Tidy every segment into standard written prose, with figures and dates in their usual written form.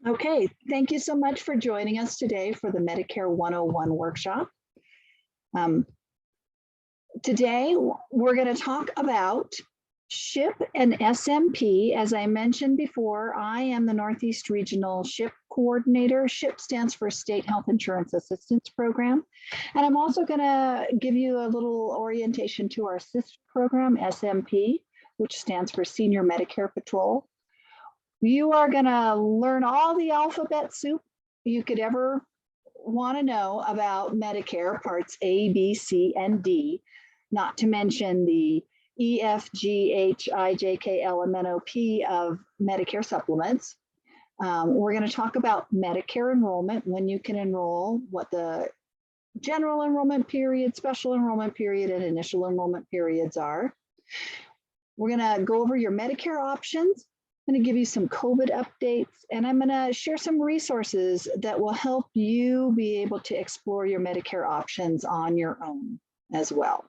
Okay, thank you so much for joining us today for the Medicare 101 workshop. Today, we're going to talk about SHIP and SMP. As I mentioned before, I am the Northeast Regional SHIP Coordinator. SHIP stands for State Health Insurance Assistance Program. And I'm also going to give you a little orientation to our sister program, SMP, which stands for Senior Medicare Patrol. You are going to learn all the alphabet soup you could ever want to know about Medicare parts A, B, C, and D, not to mention the E, F, G, H, I, J, K, L, M, N, O, P of Medicare supplements. We're going to talk about Medicare enrollment, when you can enroll, what the general enrollment period, special enrollment period, and initial enrollment periods are. We're going to go over your Medicare options. I'm going to give you some COVID updates, and I'm going to share some resources that will help you be able to explore your Medicare options on your own as well.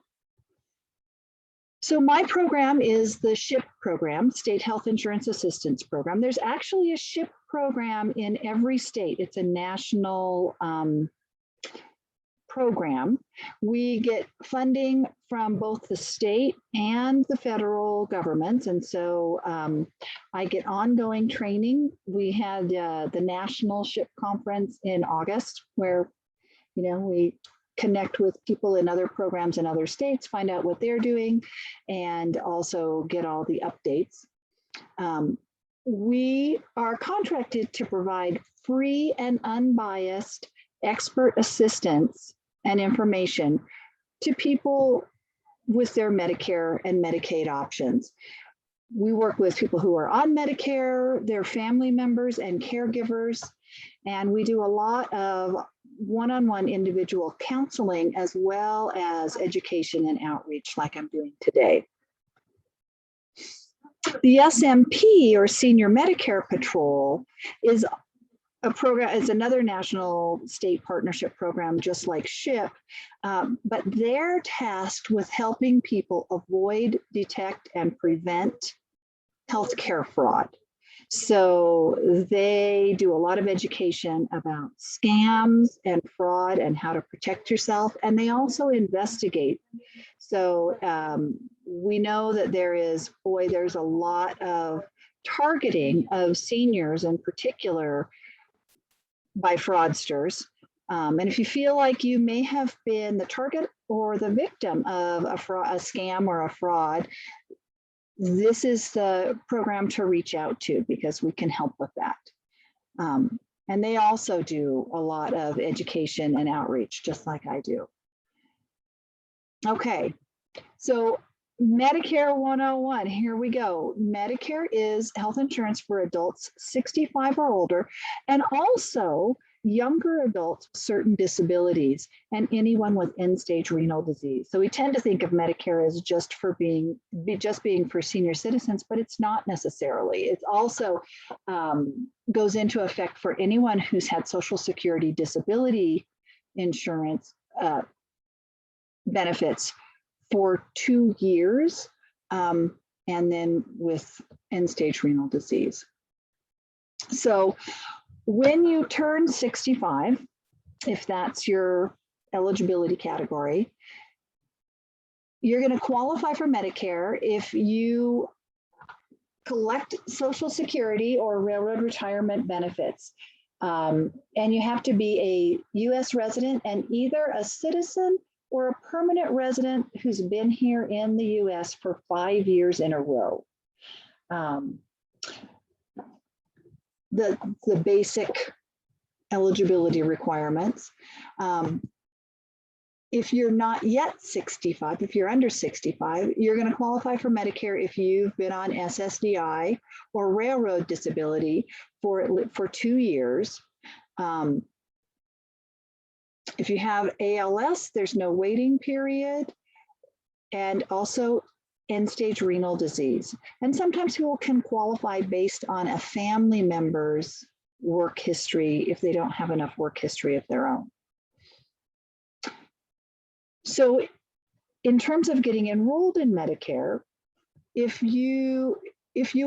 So my program is the SHIP program, State Health Insurance Assistance Program. There's actually a SHIP program in every state. It's a national program. We get funding from both the state and the federal governments. And so I get ongoing training. We had the National SHIP Conference in August, where we connect with people in other programs in other states, find out what they're doing, and also get all the updates. We are contracted to provide free and unbiased expert assistance and information to people with their Medicare and Medicaid options. We work with people who are on Medicare, their family members and caregivers, and we do a lot of one-on-one individual counseling as well as education and outreach like I'm doing today. The SMP, or Senior Medicare Patrol, is a program, is another national state partnership program just like SHIP, but they're tasked with helping people avoid, detect, and prevent healthcare fraud. So they do a lot of education about scams and fraud and how to protect yourself, and they also investigate. So we know that there's a lot of targeting of seniors in particular by fraudsters. And if you feel like you may have been the target or the victim of a scam or a fraud, this is the program to reach out to, because we can help with that. And they also do a lot of education and outreach, just like I do. Okay, so Medicare 101, here we go. Medicare is health insurance for adults 65 or older, and also younger adults with certain disabilities, and anyone with end-stage renal disease. So we tend to think of Medicare as just being for senior citizens, but it's not necessarily. It also goes into effect for anyone who's had Social Security disability insurance benefits for 2 years, and then with end-stage renal disease. So when you turn 65, if that's your eligibility category, you're going to qualify for Medicare if you collect Social Security or railroad retirement benefits. And you have to be a US resident and either a citizen or a permanent resident who's been here in the US for 5 years in a row. The basic eligibility requirements. If you're not yet 65, if you're under 65, you're going to qualify for Medicare if you've been on SSDI or railroad disability for 2 years. If you have ALS, there's no waiting period, and also end-stage renal disease. And sometimes people can qualify based on a family member's work history if they don't have enough work history of their own. So in terms of getting enrolled in Medicare, if you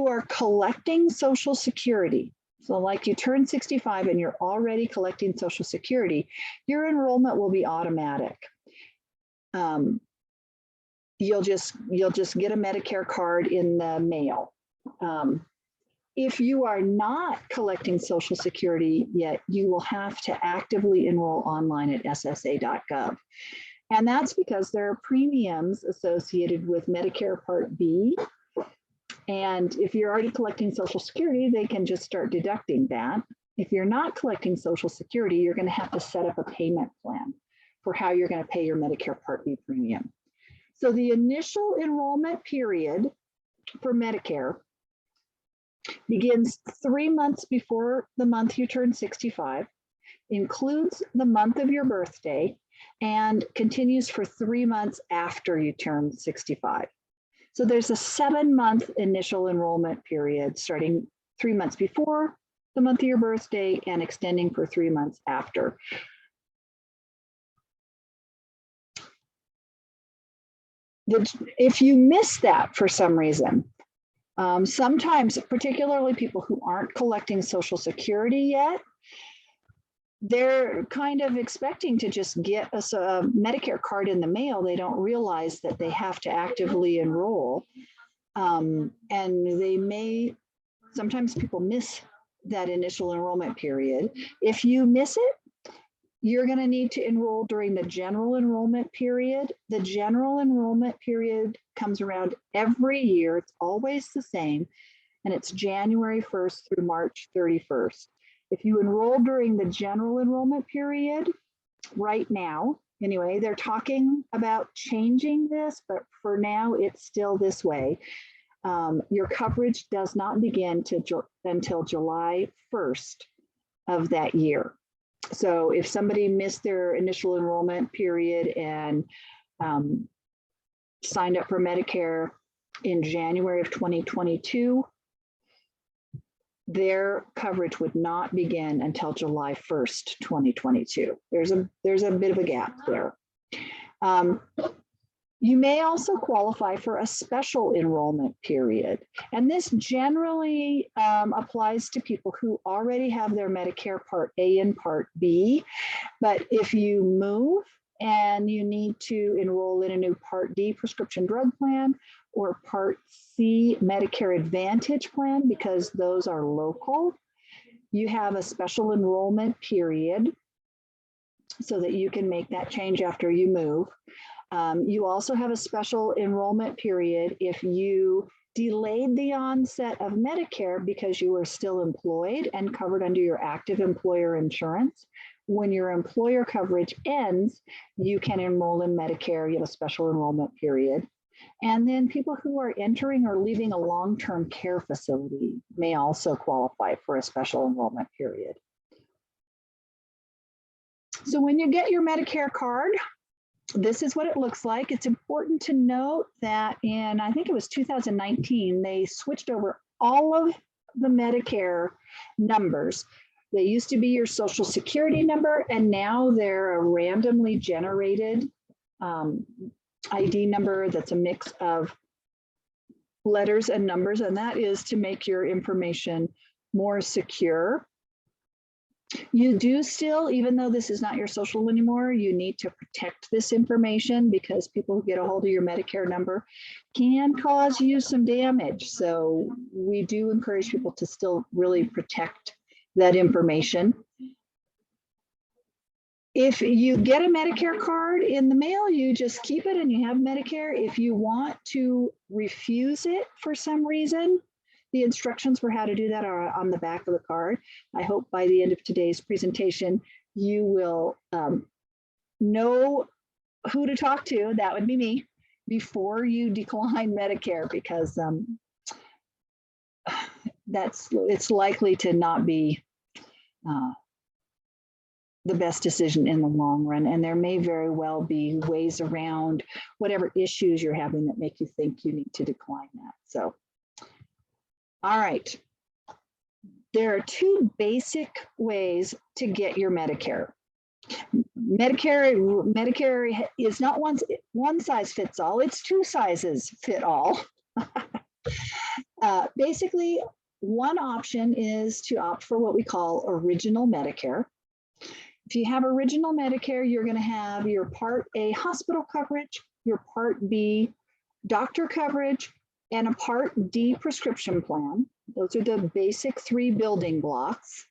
are collecting Social Security So like you turn 65 and you're already collecting Social Security, your enrollment will be automatic. You'll just get a Medicare card in the mail. If you are not collecting Social Security yet, you will have to actively enroll online at ssa.gov. And that's because there are premiums associated with Medicare Part B. And if you're already collecting Social Security, they can just start deducting that. If you're not collecting Social Security, you're going to have to set up a payment plan for how you're going to pay your Medicare Part B premium. So the initial enrollment period for Medicare begins 3 months before the month you turn 65, includes the month of your birthday, and continues for 3 months after you turn 65. So there's a 7-month initial enrollment period starting 3 months before the month of your birthday and extending for 3 months after. If you miss that for some reason, sometimes, particularly people who aren't collecting Social Security yet, they're kind of expecting to just get a Medicare card in the mail. They don't realize that they have to actively enroll. And they may, sometimes people miss that initial enrollment period. If you miss it, you're going to need to enroll during the general enrollment period. The general enrollment period comes around every year. It's always the same, and it's January 1st through March 31st. If you enroll during the general enrollment period, right now, anyway, they're talking about changing this, but for now, it's still this way. Your coverage does not begin until July 1st of that year. So if somebody missed their initial enrollment period and signed up for Medicare in January of 2022, their coverage would not begin until July 1st, 2022. There's a bit of a gap there. You may also qualify for a special enrollment period. And this generally applies to people who already have their Medicare Part A and Part B. But if you move and you need to enroll in a new Part D prescription drug plan or Part C Medicare Advantage plan, because those are local, you have a special enrollment period so that you can make that change after you move. You also have a special enrollment period if you delayed the onset of Medicare because you were still employed and covered under your active employer insurance. When your employer coverage ends, you can enroll in Medicare. You have a special enrollment period. And then people who are entering or leaving a long-term care facility may also qualify for a special enrollment period. So when you get your Medicare card, this is what it looks like. It's important to note that in, I think it was 2019, they switched over all of the Medicare numbers. They used to be your Social Security number, and now they're a randomly generated ID number that's a mix of letters and numbers, and that is to make your information more secure. You do still, even though this is not your social anymore, you need to protect this information because people who get a hold of your Medicare number can cause you some damage. So we do encourage people to still really protect that information. If you get a Medicare card in the mail, you just keep it and you have Medicare. If you want to refuse it for some reason, the instructions for how to do that are on the back of the card. I hope by the end of today's presentation, you will know who to talk to, that would be me, before you decline Medicare, because it's likely to not be the best decision in the long run. And there may very well be ways around whatever issues you're having that make you think you need to decline that. So. All right, there are two basic ways to get your Medicare. Medicare is not one size fits all, it's two sizes fit all. Basically, one option is to opt for what we call original Medicare. If you have original Medicare, you're going to have your Part A hospital coverage, your Part B doctor coverage, and a Part D prescription plan. Those are the basic 3 building blocks.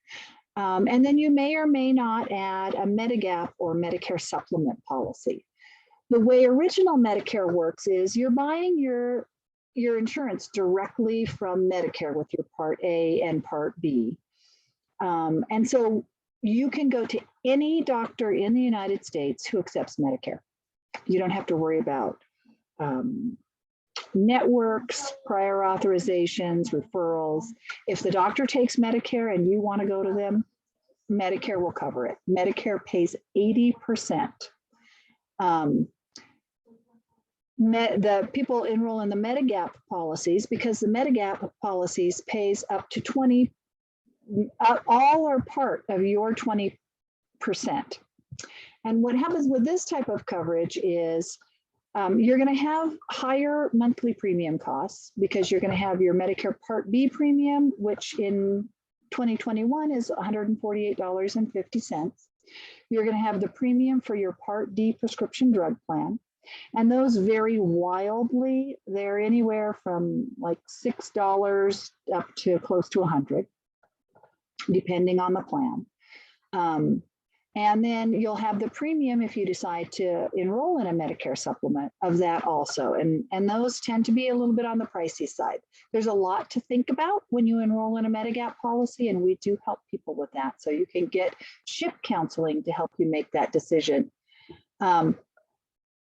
And then you may or may not add a Medigap or Medicare supplement policy. The way original Medicare works is you're buying your insurance directly from Medicare with your Part A and Part B. And so you can go to any doctor in the United States who accepts Medicare. You don't have to worry about networks, prior authorizations, referrals. If the doctor takes Medicare and you want to go to them, Medicare will cover it. Medicare pays 80%. The people enroll in the Medigap policies because the Medigap policies pays up to 20, all or part of your 20%. And what happens with this type of coverage is you're going to have higher monthly premium costs because you're going to have your Medicare Part B premium, which in 2021 is $148.50. You're going to have the premium for your Part D prescription drug plan. And those vary wildly. They're anywhere from like $6 up to close to $100, depending on the plan. And then you'll have the premium if you decide to enroll in a Medicare supplement of that also. And those tend to be a little bit on the pricey side. There's a lot to think about when you enroll in a Medigap policy, and we do help people with that. So you can get SHIP counseling to help you make that decision.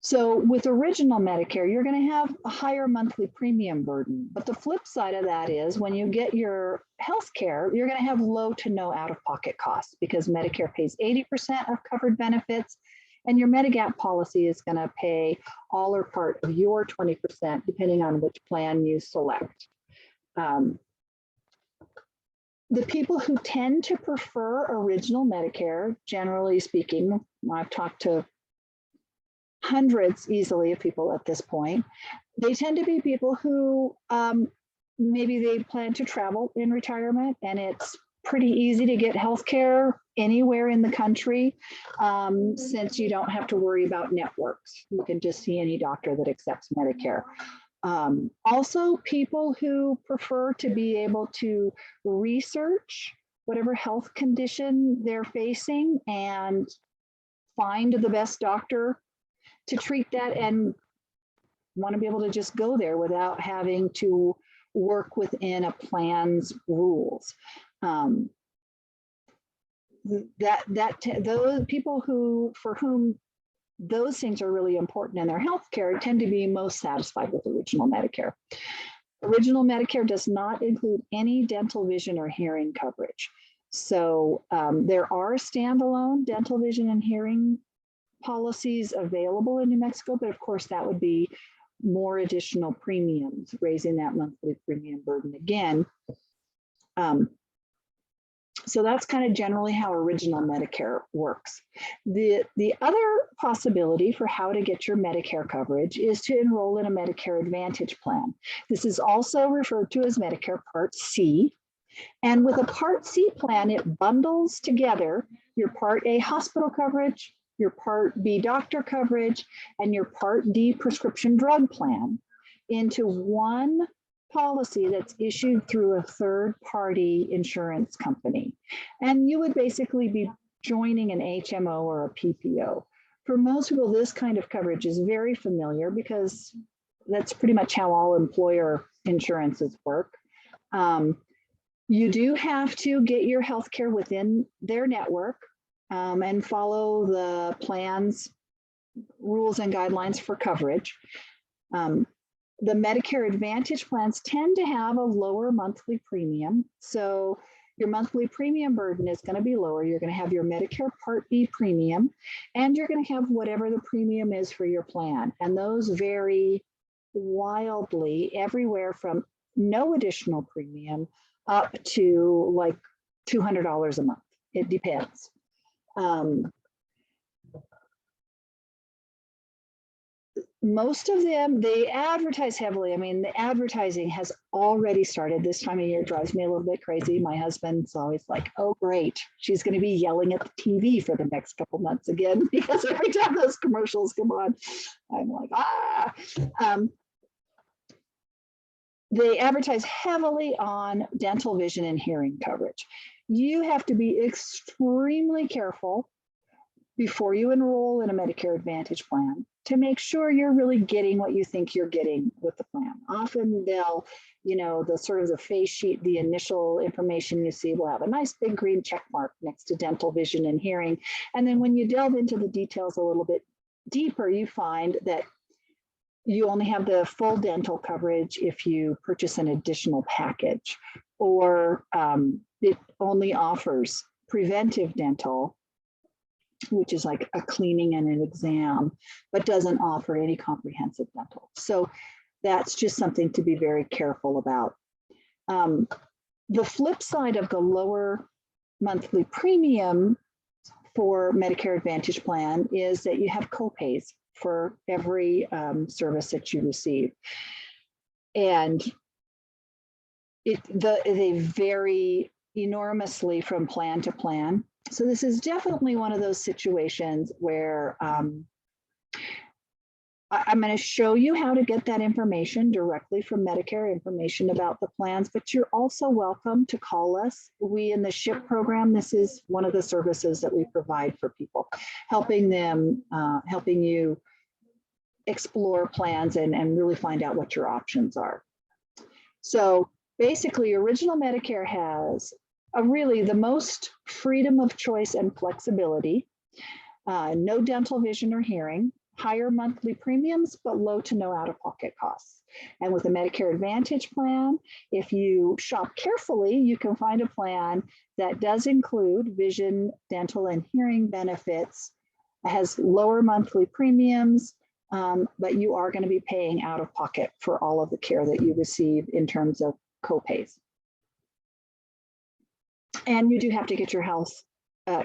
So with original Medicare, you're going to have a higher monthly premium burden. But the flip side of that is when you get your health care, you're going to have low to no out-of-pocket costs because Medicare pays 80% of covered benefits, and your Medigap policy is going to pay all or part of your 20%, depending on which plan you select. The people who tend to prefer original Medicare, generally speaking, I've talked to hundreds easily of people at this point. They tend to be people who maybe they plan to travel in retirement, and it's pretty easy to get healthcare anywhere in the country since you don't have to worry about networks. You can just see any doctor that accepts Medicare. Also, people who prefer to be able to research whatever health condition they're facing and find the best doctor to treat that and want to be able to just go there without having to work within a plan's rules. Those people for whom those things are really important in their healthcare tend to be most satisfied with original Medicare. Original Medicare does not include any dental, vision, or hearing coverage. So there are standalone dental, vision, and hearing policies available in New Mexico, but of course that would be more additional premiums, raising that monthly premium burden again. So that's kind of generally how original Medicare works. The other possibility for how to get your Medicare coverage is to enroll in a Medicare Advantage plan. This is also referred to as Medicare Part C. And with a Part C plan, it bundles together your Part A hospital coverage, your Part B doctor coverage, and your Part D prescription drug plan into one policy that's issued through a third-party insurance company. And you would basically be joining an HMO or a PPO. For most people, this kind of coverage is very familiar because that's pretty much how all employer insurances work. You do have to get your healthcare within their network and follow the plan's rules and guidelines for coverage. The Medicare Advantage plans tend to have a lower monthly premium. So your monthly premium burden is going to be lower. You're going to have your Medicare Part B premium, and you're going to have whatever the premium is for your plan. And those vary wildly, everywhere from no additional premium up to like $200 a month. It depends. most of them, they advertise heavily. I mean, the advertising has already started. This time of year drives me a little bit crazy. My husband's always like, oh, great. She's going to be yelling at the TV for the next couple months again, because every time those commercials come on, I'm like, ah. They advertise heavily on dental, vision, and hearing coverage. You have to be extremely careful before you enroll in a Medicare Advantage plan to make sure you're really getting what you think you're getting with the plan. Often they'll, the sort of the face sheet, the initial information you see will have a nice big green check mark next to dental, vision, and hearing. And then when you delve into the details a little bit deeper, you find that you only have the full dental coverage if you purchase an additional package, or it only offers preventive dental, which is like a cleaning and an exam, but doesn't offer any comprehensive dental. So that's just something to be very careful about. The flip side of the lower monthly premium for Medicare Advantage plan is that you have copays for every service that you receive. And they vary enormously from plan to plan. So this is definitely one of those situations where I'm going to show you how to get that information directly from Medicare, information about the plans, but you're also welcome to call us. We in the SHIP program, this is one of the services that we provide for people, helping you explore plans and really find out what your options are. So basically, Original Medicare has really the most freedom of choice and flexibility, no dental, vision, or hearing, higher monthly premiums, but low to no out-of-pocket costs. And with a Medicare Advantage plan, if you shop carefully, you can find a plan that does include vision, dental, and hearing benefits, has lower monthly premiums, but you are going to be paying out of pocket for all of the care that you receive in terms of copays. And you do have to get your health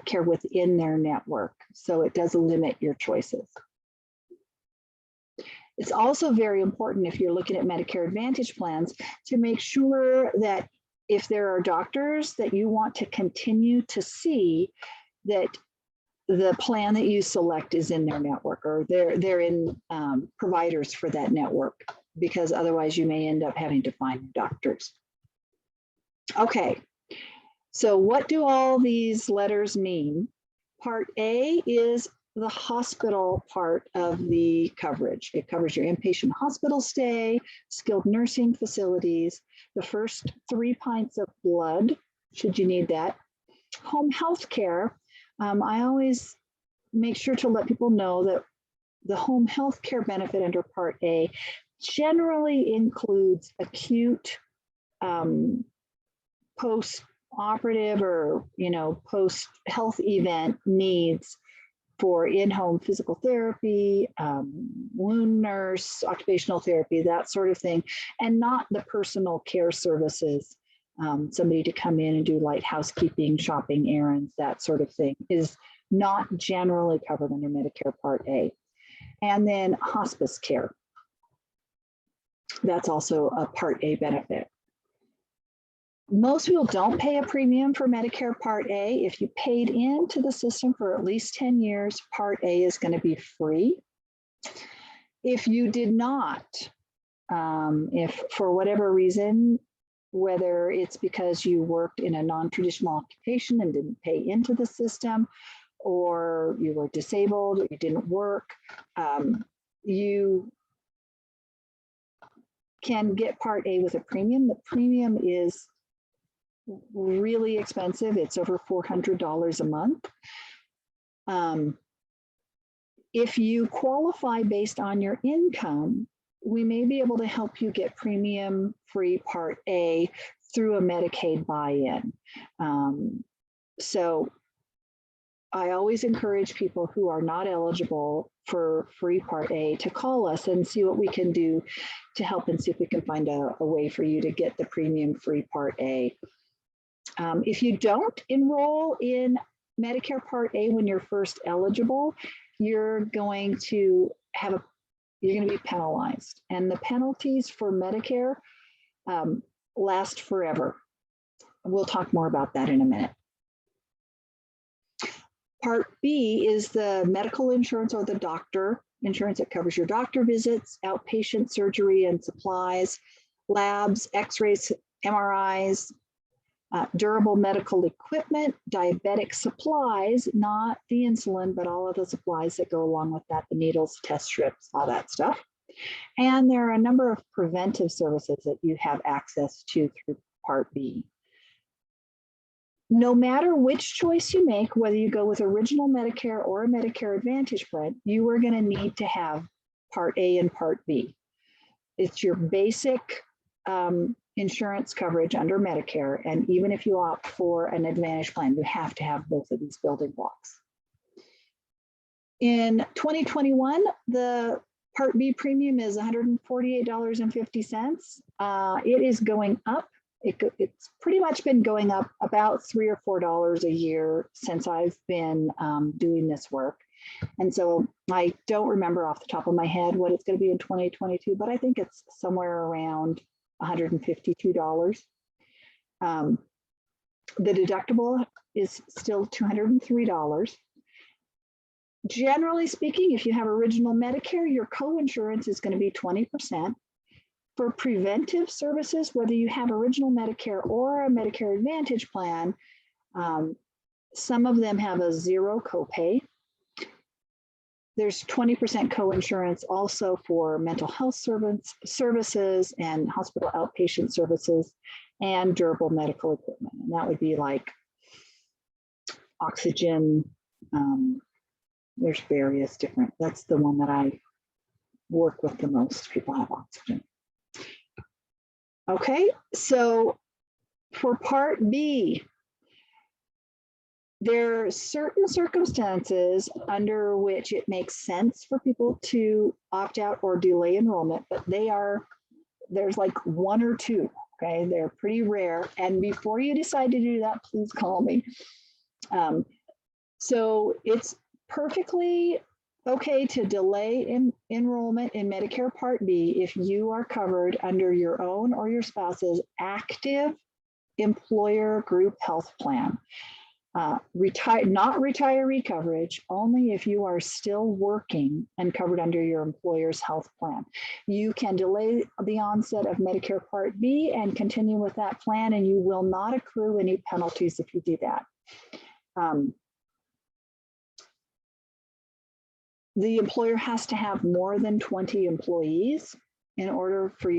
care within their network, so it does limit your choices. It's also very important, if you're looking at Medicare Advantage plans, to make sure that if there are doctors that you want to continue to see, that the plan that you select is in their network, or they're in providers for that network, because otherwise you may end up having to find doctors. Okay, so what do all these letters mean? Part A is the hospital part of the coverage. It covers your inpatient hospital stay, skilled nursing facilities, the first 3 pints of blood, should you need that, home health care. I always make sure to let people know that the home health care benefit under Part A generally includes acute post-operative or post-health event needs for in-home physical therapy, wound nurse, occupational therapy, that sort of thing, and not the personal care services. Somebody to come in and do light housekeeping, shopping, errands, that sort of thing is not generally covered under Medicare Part A. And then hospice care. That's also a Part A benefit. Most people don't pay a premium for Medicare Part A. If you paid into the system for at least 10 years, Part A is going to be free. If you did not, if for whatever reason, whether it's because you worked in a non-traditional occupation and didn't pay into the system, or you were disabled, or you didn't work, you can get Part A with a premium. The premium is really expensive. It's over $400 a month. If you qualify based on your income, we may be able to help you get premium-free Part A through a Medicaid buy-in. So I always encourage people who are not eligible for free Part A to call us and see what we can do to help, and see if we can find a way for you to get the premium-free Part A. If you don't enroll in Medicare Part A when you're first eligible, you're going to have you're going to be penalized. And the penalties for Medicare last forever. We'll talk more about that in a minute. Part B is the medical insurance or the doctor insurance. It covers your doctor visits, outpatient surgery and supplies, labs, x-rays, MRIs, durable medical equipment, diabetic supplies, not the insulin, but all of the supplies that go along with that, the needles, test strips, all that stuff. And there are a number of preventive services that you have access to through Part B. No matter which choice you make, whether you go with original Medicare or a Medicare Advantage plan, you are going to need to have Part A and Part B. It's your basic insurance coverage under Medicare. And even if you opt for an Advantage plan, you have to have both of these building blocks. In 2021, the Part B premium is $148.50. It is going up. It's pretty much been going up about $3 or $4 a year since I've been doing this work. And so I don't remember off the top of my head what it's going to be in 2022, but I think it's somewhere around $152. The deductible is still $203. Generally speaking, if you have original Medicare, your co-insurance is going to be 20%. For preventive services, whether you have original Medicare or a Medicare Advantage plan, some of them have a zero copay. There's 20% co-insurance also for mental health services and hospital outpatient services and durable medical equipment. And that would be like oxygen. There's various different, that's the one that I work with the most. People have oxygen. Okay, so for Part B, there are certain circumstances under which it makes sense for people to opt out or delay enrollment, but there's like one or two, okay? They're pretty rare. And before you decide to do that, please call me. So it's perfectly okay to delay enrollment in Medicare Part B if you are covered under your own or your spouse's active employer group health plan. Not retiree coverage, only if you are still working and covered under your employer's health plan. You can delay the onset of Medicare Part B and continue with that plan, and you will not accrue any penalties if you do that. The employer has to have more than 20 employees in order for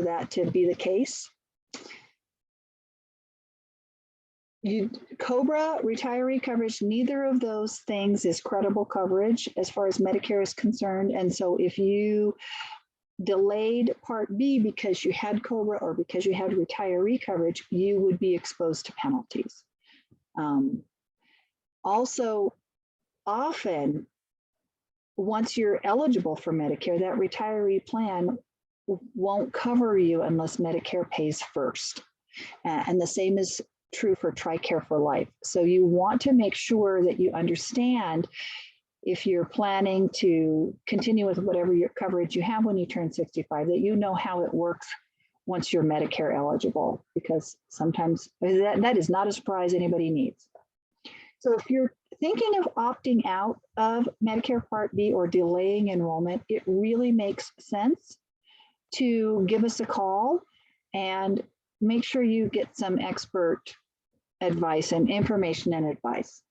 that to be the case. COBRA, retiree coverage, neither of those things is credible coverage as far as Medicare is concerned. And so if you delayed Part B because you had COBRA or because you had retiree coverage, you would be exposed to penalties. Also, often, once you're eligible for Medicare, that retiree plan won't cover you unless Medicare pays first. And the same is true for TRICARE for Life. So you want to make sure that you understand if you're planning to continue with whatever your coverage you have when you turn 65, that you know how it works once you're Medicare eligible, because sometimes that is not a surprise anybody needs. So if you're thinking of opting out of Medicare Part B or delaying enrollment, it really makes sense to give us a call and make sure you get some expert advice and information and advice.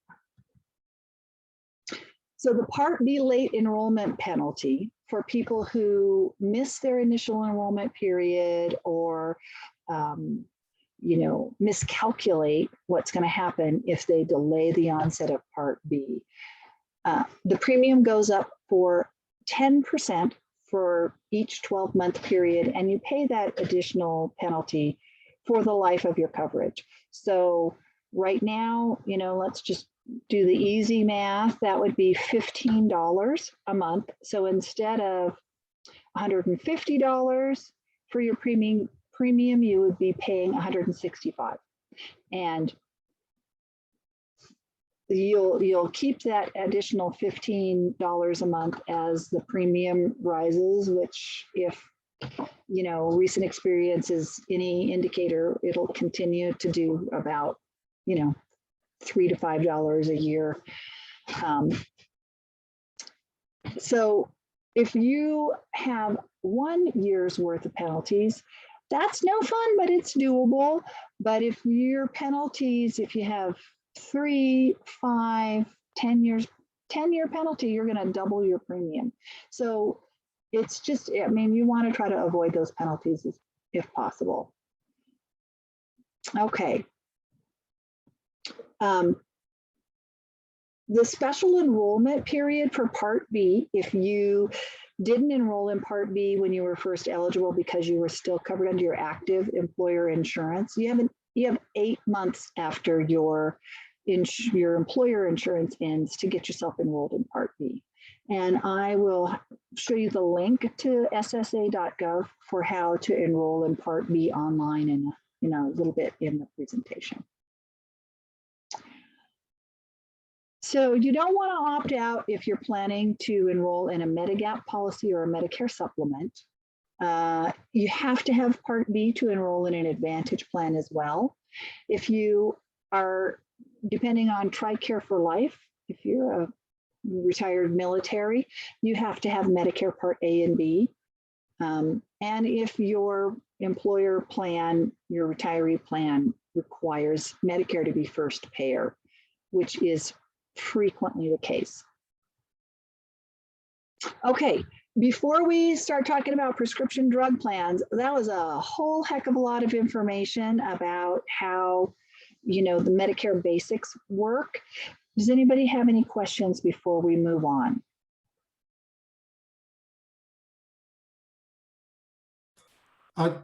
So the Part B late enrollment penalty for people who miss their initial enrollment period or miscalculate what's going to happen if they delay the onset of Part B. The premium goes up for 10% for each 12-month period, and you pay that additional penalty for the life of your coverage. So right now, let's just do the easy math. That would be $15 a month. So instead of $150 for your premium, you would be paying $165. And you'll keep that additional $15 a month as the premium rises, which if recent experience is any indicator, it'll continue to do about $3 to $5 a year. So if you have 1 year's worth of penalties, that's no fun, but it's doable. But if your penalties, if you have 3, 5, 10 years, 10-year penalty, you're going to double your premium. So it's just, I mean, you want to try to avoid those penalties if possible. Okay. The special enrollment period for Part B, if you didn't enroll in Part B when you were first eligible because you were still covered under your active employer insurance, you have 8 months after your employer insurance ends to get yourself enrolled in Part B. And I will show you the link to ssa.gov for how to enroll in Part B online in a little bit in the presentation. So you don't want to opt out if you're planning to enroll in a Medigap policy or a Medicare supplement. You have to have Part B to enroll in an Advantage plan as well. If you are depending on TRICARE for life, if you're a retired military, you have to have Medicare Part A and B. And if your employer plan, your retiree plan requires Medicare to be first payer, which is frequently the case. Okay, before we start talking about prescription drug plans, that was a whole heck of a lot of information about how, the Medicare basics work. Does anybody have any questions before we move on?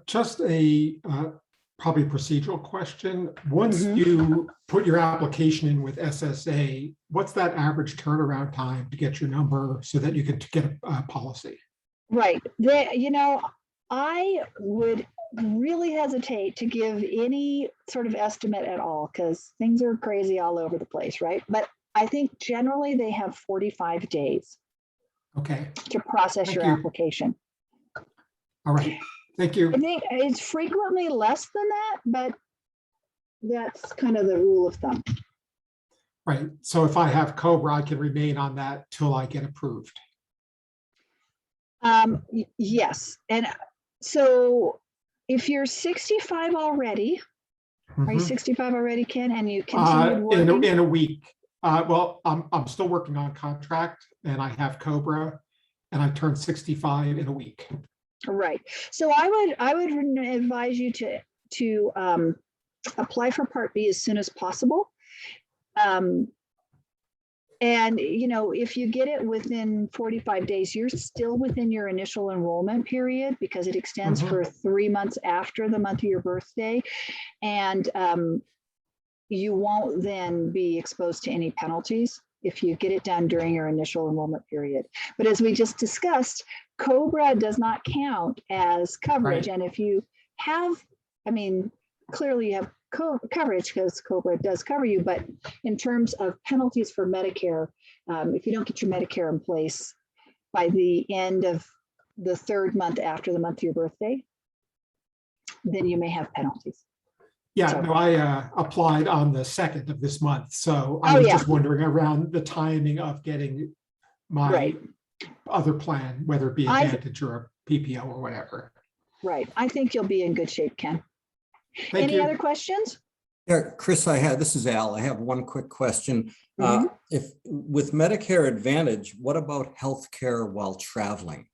Just a probably procedural question. Once you put your application in with SSA, what's that average turnaround time to get your number so that you can get a policy? Right. I would really hesitate to give any sort of estimate at all because things are crazy all over the place, right? But I think generally they have 45 days to process your application. All right. Thank you. I think it's frequently less than that, but that's kind of the rule of thumb. Right. So if I have COBRA, I can remain on that till I get approved. Yes. And so if you're 65 already, are you 65 already, Ken? And you continued working? In a week. Well, I'm still working on contract and I have COBRA and I turned 65 in a week. Right. So I would advise you to apply for Part B as soon as possible. And if you get it within 45 days, you're still within your initial enrollment period because it extends for 3 months after the month of your birthday, and you won't then be exposed to any penalties if you get it done during your initial enrollment period. But as we just discussed, COBRA does not count as coverage. Right. And if you have, clearly you have coverage because COBRA does cover you, but in terms of penalties for Medicare, if you don't get your Medicare in place by the end of the 3rd month after the month of your birthday, then you may have penalties. Yeah, so, no, I applied on the 2nd of this month. So I was just wondering around the timing of getting my other plan, whether it be Advantage or a PPO or whatever. Right. I think you'll be in good shape, Ken. Any other questions? Yeah, Chris, this is Al. I have one quick question. If with Medicare Advantage, what about healthcare while traveling?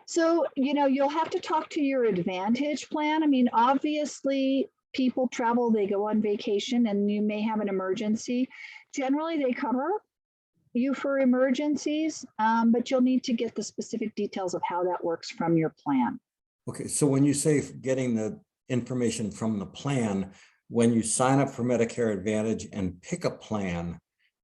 So, you'll have to talk to your Advantage plan. Obviously, people travel, they go on vacation, and you may have an emergency. Generally, they cover you for emergencies, but you'll need to get the specific details of how that works from your plan. Okay, so when you say getting the information from the plan, when you sign up for Medicare Advantage and pick a plan,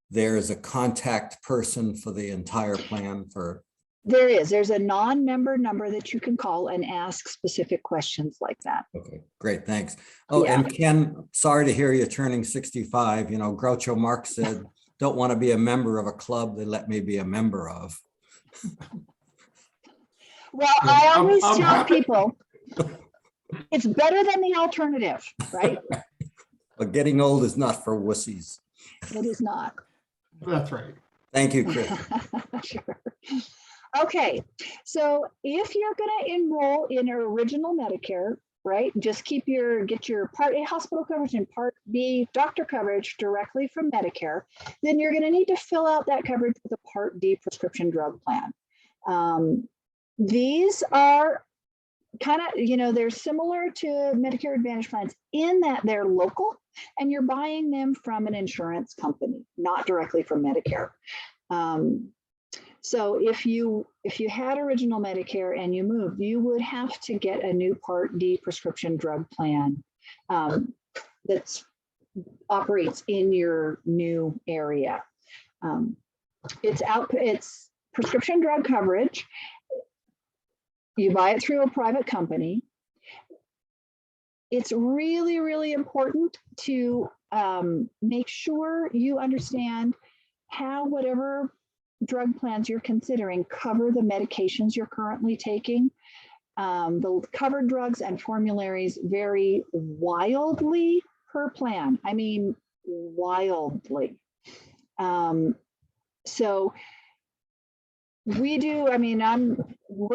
there is a contact person for the entire plan for There's a non-member number that you can call and ask specific questions like that. Okay, great, thanks. Oh, Yeah. and Ken, sorry to hear you're turning 65. You know, Groucho Marx said, don't want to be a member of a club they let me be a member of. Well, Yeah, I always I'm tell happy. people it's better than the alternative, right? But getting old is not for wussies. It is not. That's right. Thank you, Chris. Sure. Okay, so if you're going to enroll in original Medicare, right, just get your Part A hospital coverage and Part B doctor coverage directly from Medicare, then you're going to need to fill out that coverage with a Part D prescription drug plan. These are kind of, they're similar to Medicare Advantage plans in that they're local and you're buying them from an insurance company, not directly from Medicare. So if you had original Medicare and you moved, you would have to get a new Part D prescription drug plan that operates in your new area. It's prescription drug coverage. You buy it through a private company. It's really, really important to make sure you understand how whatever drug plans you're considering cover the medications you're currently taking. The covered drugs and formularies vary wildly per plan. I mean, wildly. So we're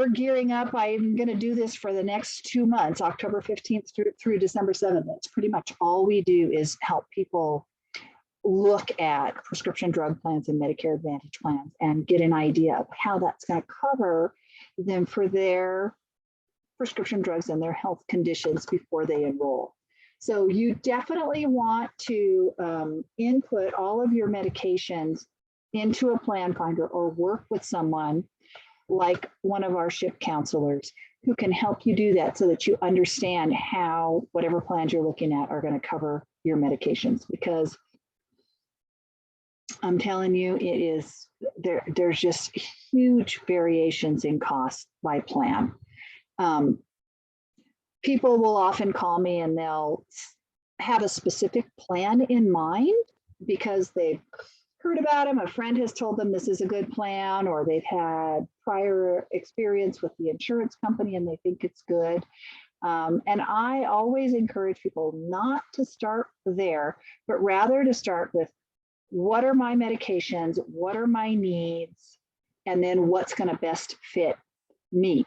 gearing up. I'm going to do this for the next 2 months, October 15th through December 7th. That's pretty much all we do is help people look at prescription drug plans and Medicare Advantage plans and get an idea of how that's going to cover them for their prescription drugs and their health conditions before they enroll. So you definitely want to input all of your medications into a plan finder or work with someone like one of our SHIP counselors who can help you do that so that you understand how whatever plans you're looking at are going to cover your medications, because I'm telling you, there's just huge variations in cost by plan. People will often call me and they'll have a specific plan in mind because they've heard about them. A friend has told them this is a good plan, or they've had prior experience with the insurance company and they think it's good. And I always encourage people not to start there, but rather to start with, what are my medications? What are my needs? And then what's going to best fit me?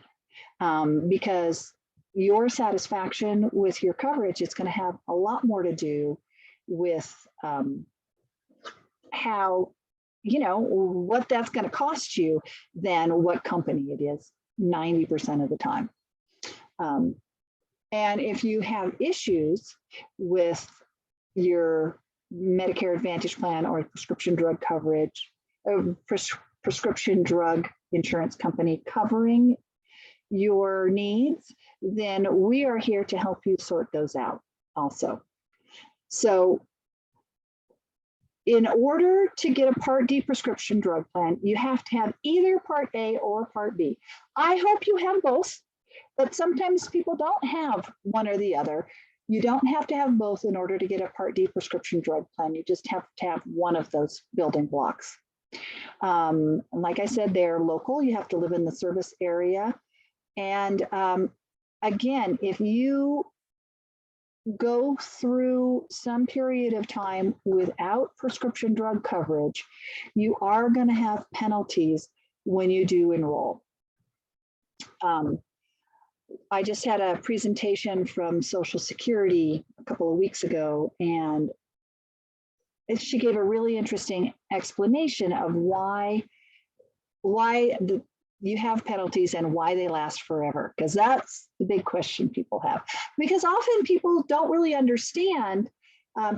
Because your satisfaction with your coverage is going to have a lot more to do with how, what that's going to cost you than what company it is 90% of the time. And if you have issues with your Medicare Advantage plan or prescription drug coverage, prescription drug insurance company covering your needs, then we are here to help you sort those out also. So in order to get a Part D prescription drug plan, you have to have either Part A or Part B. I hope you have both, but sometimes people don't have one or the other. You don't have to have both in order to get a Part D prescription drug plan. You just have to have one of those building blocks. Like I said, they're local. You have to live in the service area. And again, if you go through some period of time without prescription drug coverage, you are going to have penalties when you do enroll. I just had a presentation from Social Security a couple of weeks ago, and she gave a really interesting explanation of why you have penalties and why they last forever, because that's the big question people have. Because often people don't really understand,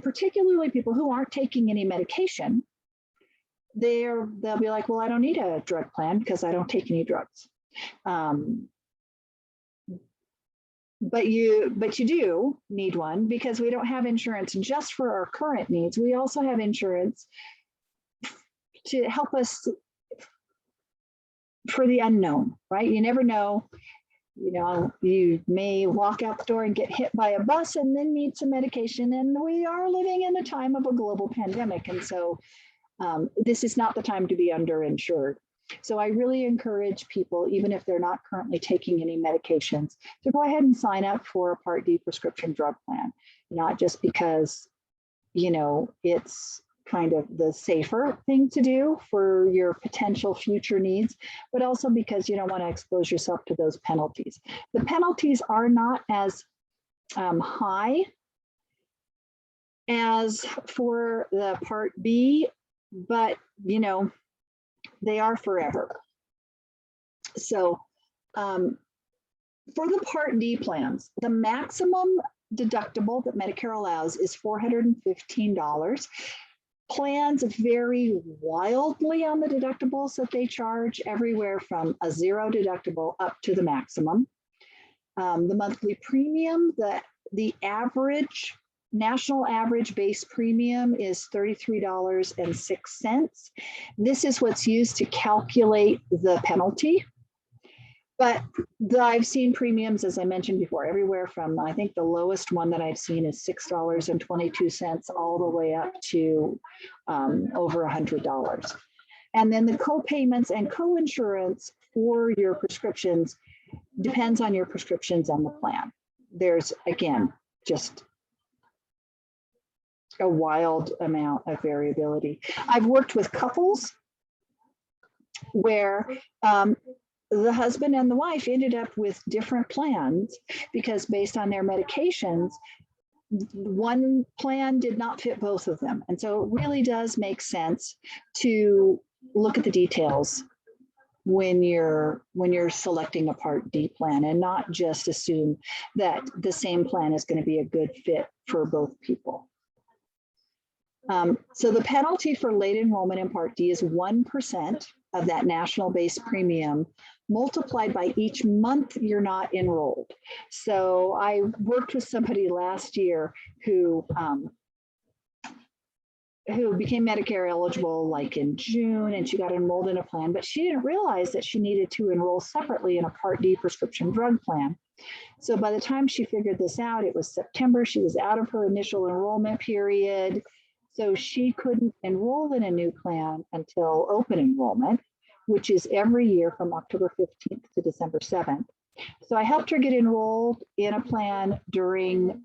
particularly people who aren't taking any medication. They'll be like, well, I don't need a drug plan because I don't take any drugs. But you do need one, because we don't have insurance just for our current needs. We also have insurance to help us for the unknown, right? You never know. You know, you may walk out the door and get hit by a bus and then need some medication. And we are living in a time of a global pandemic. And so this is not the time to be underinsured. So I really encourage people, even if they're not currently taking any medications, to go ahead and sign up for a Part D prescription drug plan, not just because, you know, it's kind of the safer thing to do for your potential future needs, but also because you don't want to expose yourself to those penalties. The penalties are not as high as for the Part B, but you know, they are forever. So for the Part D plans, the maximum deductible that Medicare allows is $415. Plans vary wildly on the deductibles that they charge, everywhere from a $0 deductible up to the maximum. The monthly premium, the average, national average base premium is $33.06. This is what's used to calculate the penalty. But I've seen premiums, as I mentioned before, everywhere from, I think the lowest one that I've seen is $6.22 all the way up to over $100. And then the co-payments and co-insurance for your prescriptions depends on your prescriptions and the plan. There's, again, just a wild amount of variability. I've worked with couples where the husband and the wife ended up with different plans because based on their medications, one plan did not fit both of them. And so it really does make sense to look at the details when you're selecting a Part D plan and not just assume that the same plan is going to be a good fit for both people. So the penalty for late enrollment in Part D is 1% of that national base premium multiplied by each month you're not enrolled. So I worked with somebody last year who became Medicare eligible like in June, and she got enrolled in a plan, but she didn't realize that she needed to enroll separately in a Part D prescription drug plan. So by the time she figured this out, it was September. She was out of her initial enrollment period. So she couldn't enroll in a new plan until open enrollment, which is every year from October 15th to December 7th. So I helped her get enrolled in a plan during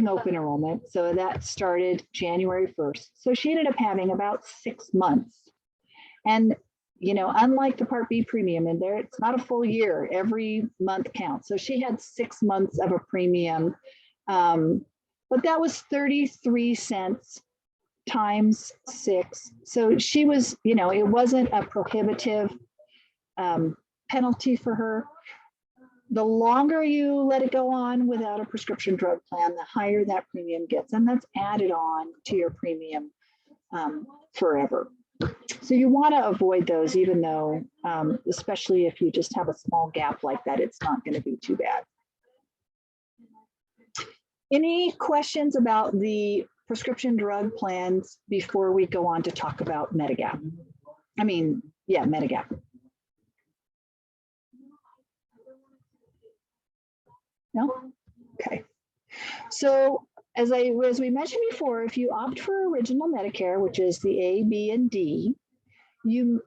open enrollment. So that started January 1st. So she ended up having about 6 months. And, you know, unlike the Part B premium in there, it's not a full year, every month counts. So she had 6 months of a premium, but that was 33 cents times 6. So she was, you know, it wasn't a prohibitive penalty for her. The longer you let it go on without a prescription drug plan, the higher that premium gets, and that's added on to your premium forever. So you want to avoid those, even though, especially if you just have a small gap like that, it's not going to be too bad. Any questions about the prescription drug plans before we go on to talk about Medigap? I mean, yeah, Medigap. No? Okay. So as we mentioned before, if you opt for original Medicare, which is the A, B, and D, you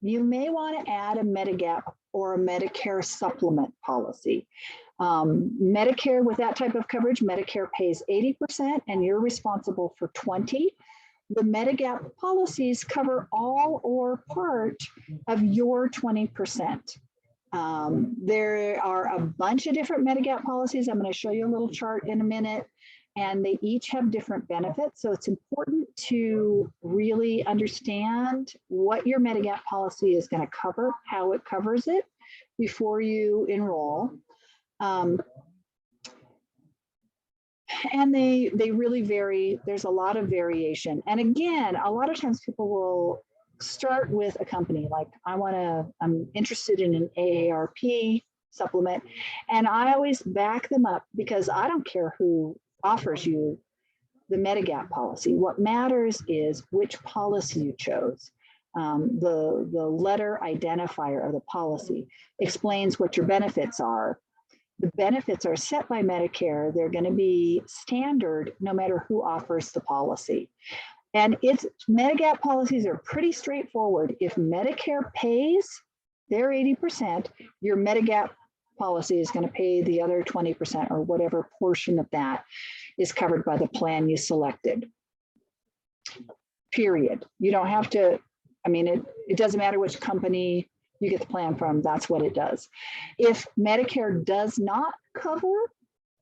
may want to add a Medigap or a Medicare supplement policy. Medicare, with that type of coverage, Medicare pays 80% and you're responsible for 20%. The Medigap policies cover all or part of your 20%. There are a bunch of different Medigap policies. I'm going to show you a little chart in a minute, and they each have different benefits. So it's important to really understand what your Medigap policy is going to cover, how it covers it before you enroll. And they really vary. There's a lot of variation. And again, a lot of times people will start with a company like, I'm interested in an AARP supplement. And I always back them up because I don't care who offers you the Medigap policy. What matters is which policy you chose. The letter identifier of the policy explains what your benefits are. The benefits are set by Medicare. They're going to be standard no matter who offers the policy. And Medigap policies are pretty straightforward. If Medicare pays their 80%, your Medigap policy is going to pay the other 20% or whatever portion of that is covered by the plan you selected. Period. You don't have to, I mean, it doesn't matter which company you get the plan from, that's what it does. If Medicare does not cover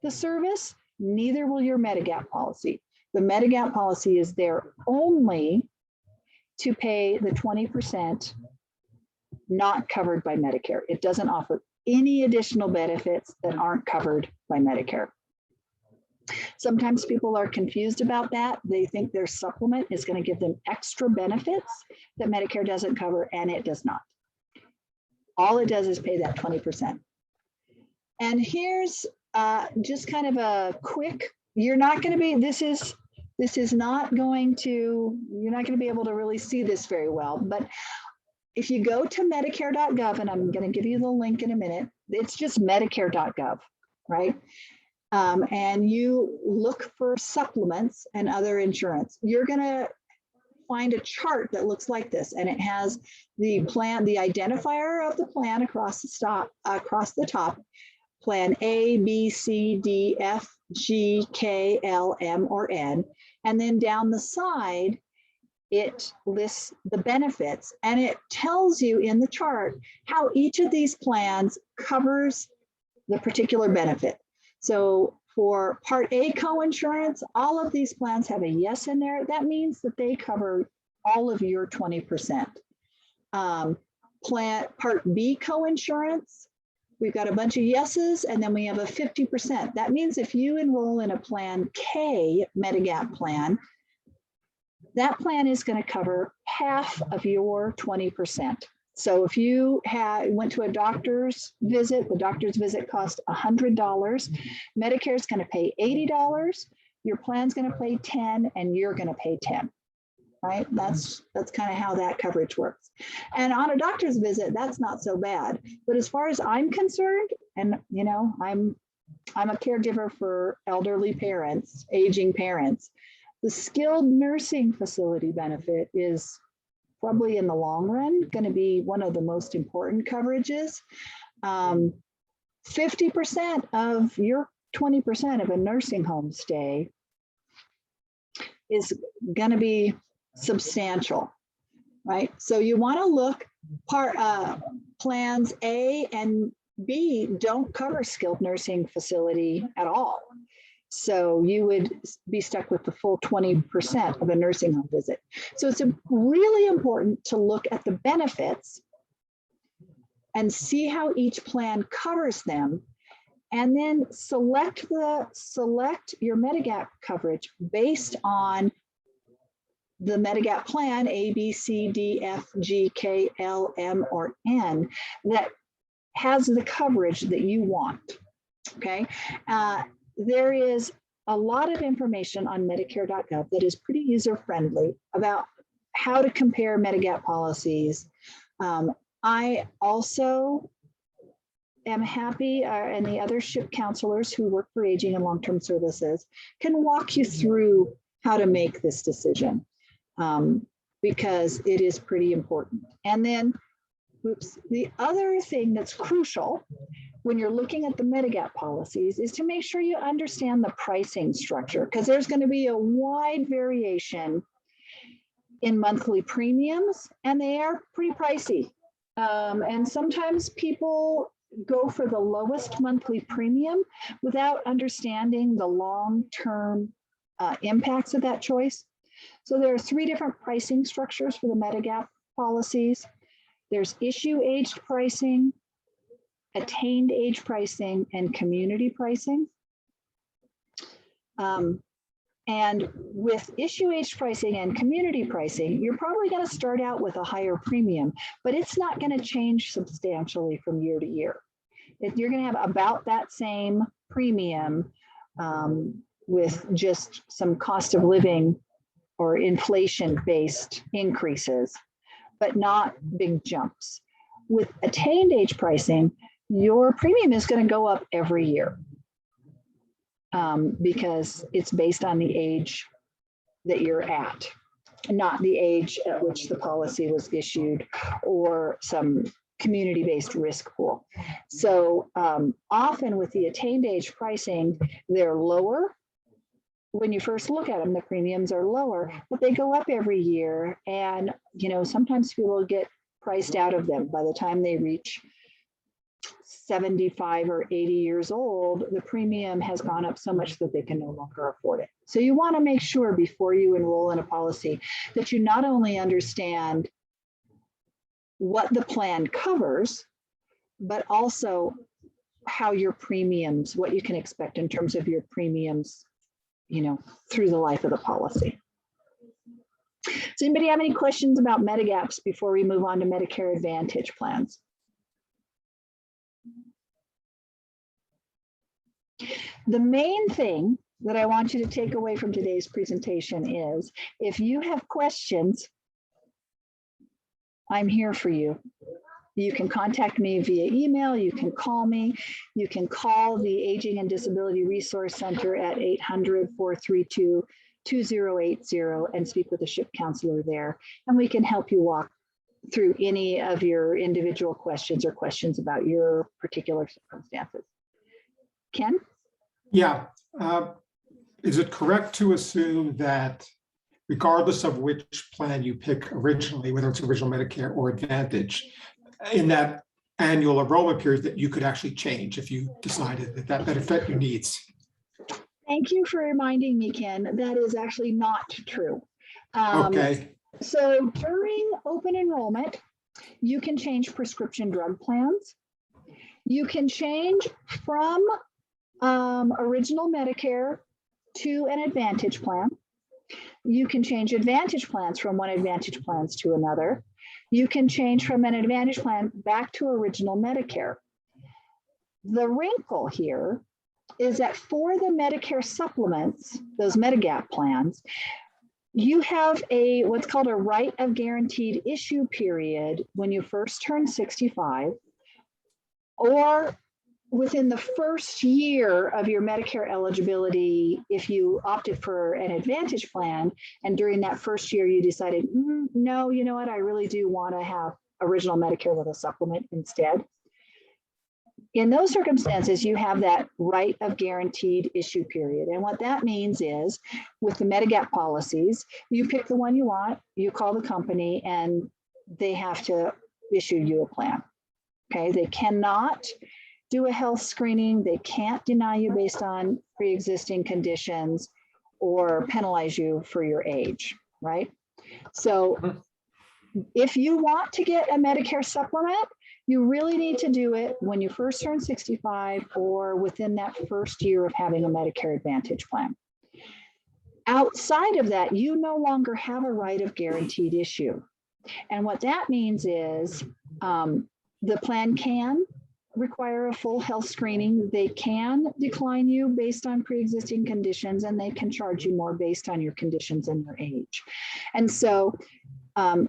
the service, neither will your Medigap policy. The Medigap policy is there only to pay the 20% not covered by Medicare. It doesn't offer any additional benefits that aren't covered by Medicare. Sometimes people are confused about that. They think their supplement is going to give them extra benefits that Medicare doesn't cover, and it does not. All it does is pay that 20%. And here's just kind of a quick, you're not going to be, this is not going to, you're not going to be able to really see this very well, but if you go to medicare.gov, and I'm going to give you the link in a minute, it's just medicare.gov, right? And you look for supplements and other insurance. You're going to find a chart that looks like this, and it has the plan, the identifier of the plan across the top, plan A, B, C, D, F, G, K, L, M, or N. And then down the side, it lists the benefits, and it tells you in the chart how each of these plans covers the particular benefit. So for Part A coinsurance, all of these plans have a yes in there. That means that they cover all of your 20%. Part B coinsurance, we've got a bunch of yeses, and then we have a 50%. That means if you enroll in a Plan K Medigap plan, that plan is going to cover half of your 20%. So if you went to a doctor's visit, the doctor's visit cost $100, Medicare is going to pay $80, your plan's going to pay $10, and you're going to pay $10, right? That's kind of how that coverage works. And on a doctor's visit, that's not so bad. But as far as I'm concerned, and you know, I'm a caregiver for elderly parents, aging parents, the skilled nursing facility benefit is probably in the long run going to be one of the most important coverages. 50% of your 20% of a nursing home stay is going to be substantial, right? So you want to look, plans A and B don't cover skilled nursing facility at all. So you would be stuck with the full 20% of a nursing home visit. So it's really important to look at the benefits and see how each plan covers them, and then select your Medigap coverage based on the Medigap plan A, B, C, D, F, G, K, L, M, or N that has the coverage that you want, okay? There is a lot of information on Medicare.gov that is pretty user-friendly about how to compare Medigap policies. I also am happy, and the other SHIP counselors who work for aging and long-term services can walk you through how to make this decision, because it is pretty important. And then, the other thing that's crucial when you're looking at the Medigap policies is to make sure you understand the pricing structure, because there's going to be a wide variation in monthly premiums, and they are pretty pricey. And sometimes people go for the lowest monthly premium without understanding the long-term impacts of that choice. So there are 3 different pricing structures for the Medigap policies. There's issue-aged pricing, attained age pricing, and community pricing. And with issue-aged pricing and community pricing, you're probably going to start out with a higher premium, but it's not going to change substantially from year to year. You're going to have about that same premium with just some cost of living or inflation-based increases. but not big jumps. With attained age pricing, your premium is going to go up every year because it's based on the age that you're at, not the age at which the policy was issued or some community-based risk pool. So often with the attained age pricing, they're lower. When you first look at them, the premiums are lower, but they go up every year. And, you know, sometimes people get priced out of them by the time they reach 75 or 80 years old. The premium has gone up so much that they can no longer afford it. So you want to make sure before you enroll in a policy that you not only understand what the plan covers, but also how your premiums, what you can expect in terms of your premiums, you know, through the life of the policy. Does anybody have any questions about Medigaps before we move on to Medicare Advantage plans? The main thing that I want you to take away from today's presentation is, if you have questions, I'm here for you. You can contact me via email, you can call me, you can call the Aging and Disability Resource Center at 800-432-2080 and speak with a SHIP counselor there, and we can help you walk through any of your individual questions or questions about your particular circumstances. Ken? Yeah. Is it correct to assume that regardless of which plan you pick originally, whether it's original Medicare or Advantage, in that annual enrollment period that you could actually change if you decided that that better fit your needs? Thank you for reminding me, Ken. That is actually not true. Okay. So during open enrollment, you can change prescription drug plans. You can change from original Medicare to an Advantage plan. You can change Advantage plans from one Advantage plans to another. You can change from an Advantage plan back to original Medicare. The wrinkle here is that for the Medicare supplements, those Medigap plans, you have what's called a right of guaranteed issue period when you first turn 65, or within the first year of your Medicare eligibility, if you opted for an Advantage plan, and during that first year you decided, no, you know what, I really do want to have original Medicare with a supplement instead. In those circumstances, you have that right of guaranteed issue period. And what that means is, with the Medigap policies, you pick the one you want, you call the company, and they have to issue you a plan. Okay, they cannot do a health screening. They can't deny you based on pre-existing conditions or penalize you for your age, right? So if you want to get a Medicare supplement, you really need to do it when you first turn 65 or within that first year of having a Medicare Advantage plan. Outside of that, you no longer have a right of guaranteed issue. And what that means is the plan can require a full health screening. They can decline you based on pre-existing conditions, and they can charge you more based on your conditions and your age. And so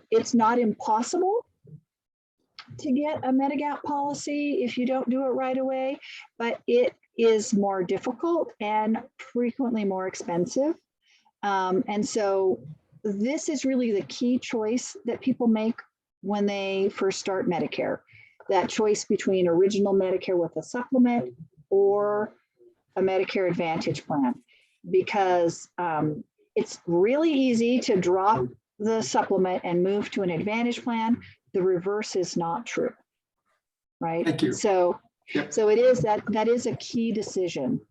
it's not impossible to get a Medigap policy if you don't do it right away, but it is more difficult and frequently more expensive. And so this is really the key choice that people make when they first start Medicare. That choice between original Medicare with a supplement or a Medicare Advantage plan, because it's really easy to drop the supplement and move to an Advantage plan. The reverse is not true, right? Thank you. So, Yep. so it is that is a key decision.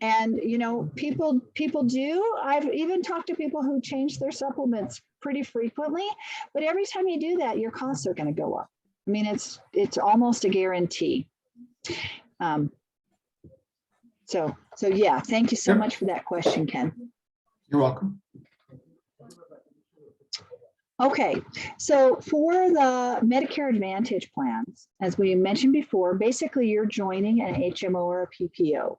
And you know, people do. I've even talked to people who change their supplements pretty frequently, but every time you do that, your costs are going to go up. I mean, it's almost a guarantee. So yeah, thank you so much for that question, Ken. You're welcome. Okay, so for the Medicare Advantage plans, as we mentioned before, basically you're joining an HMO or a PPO.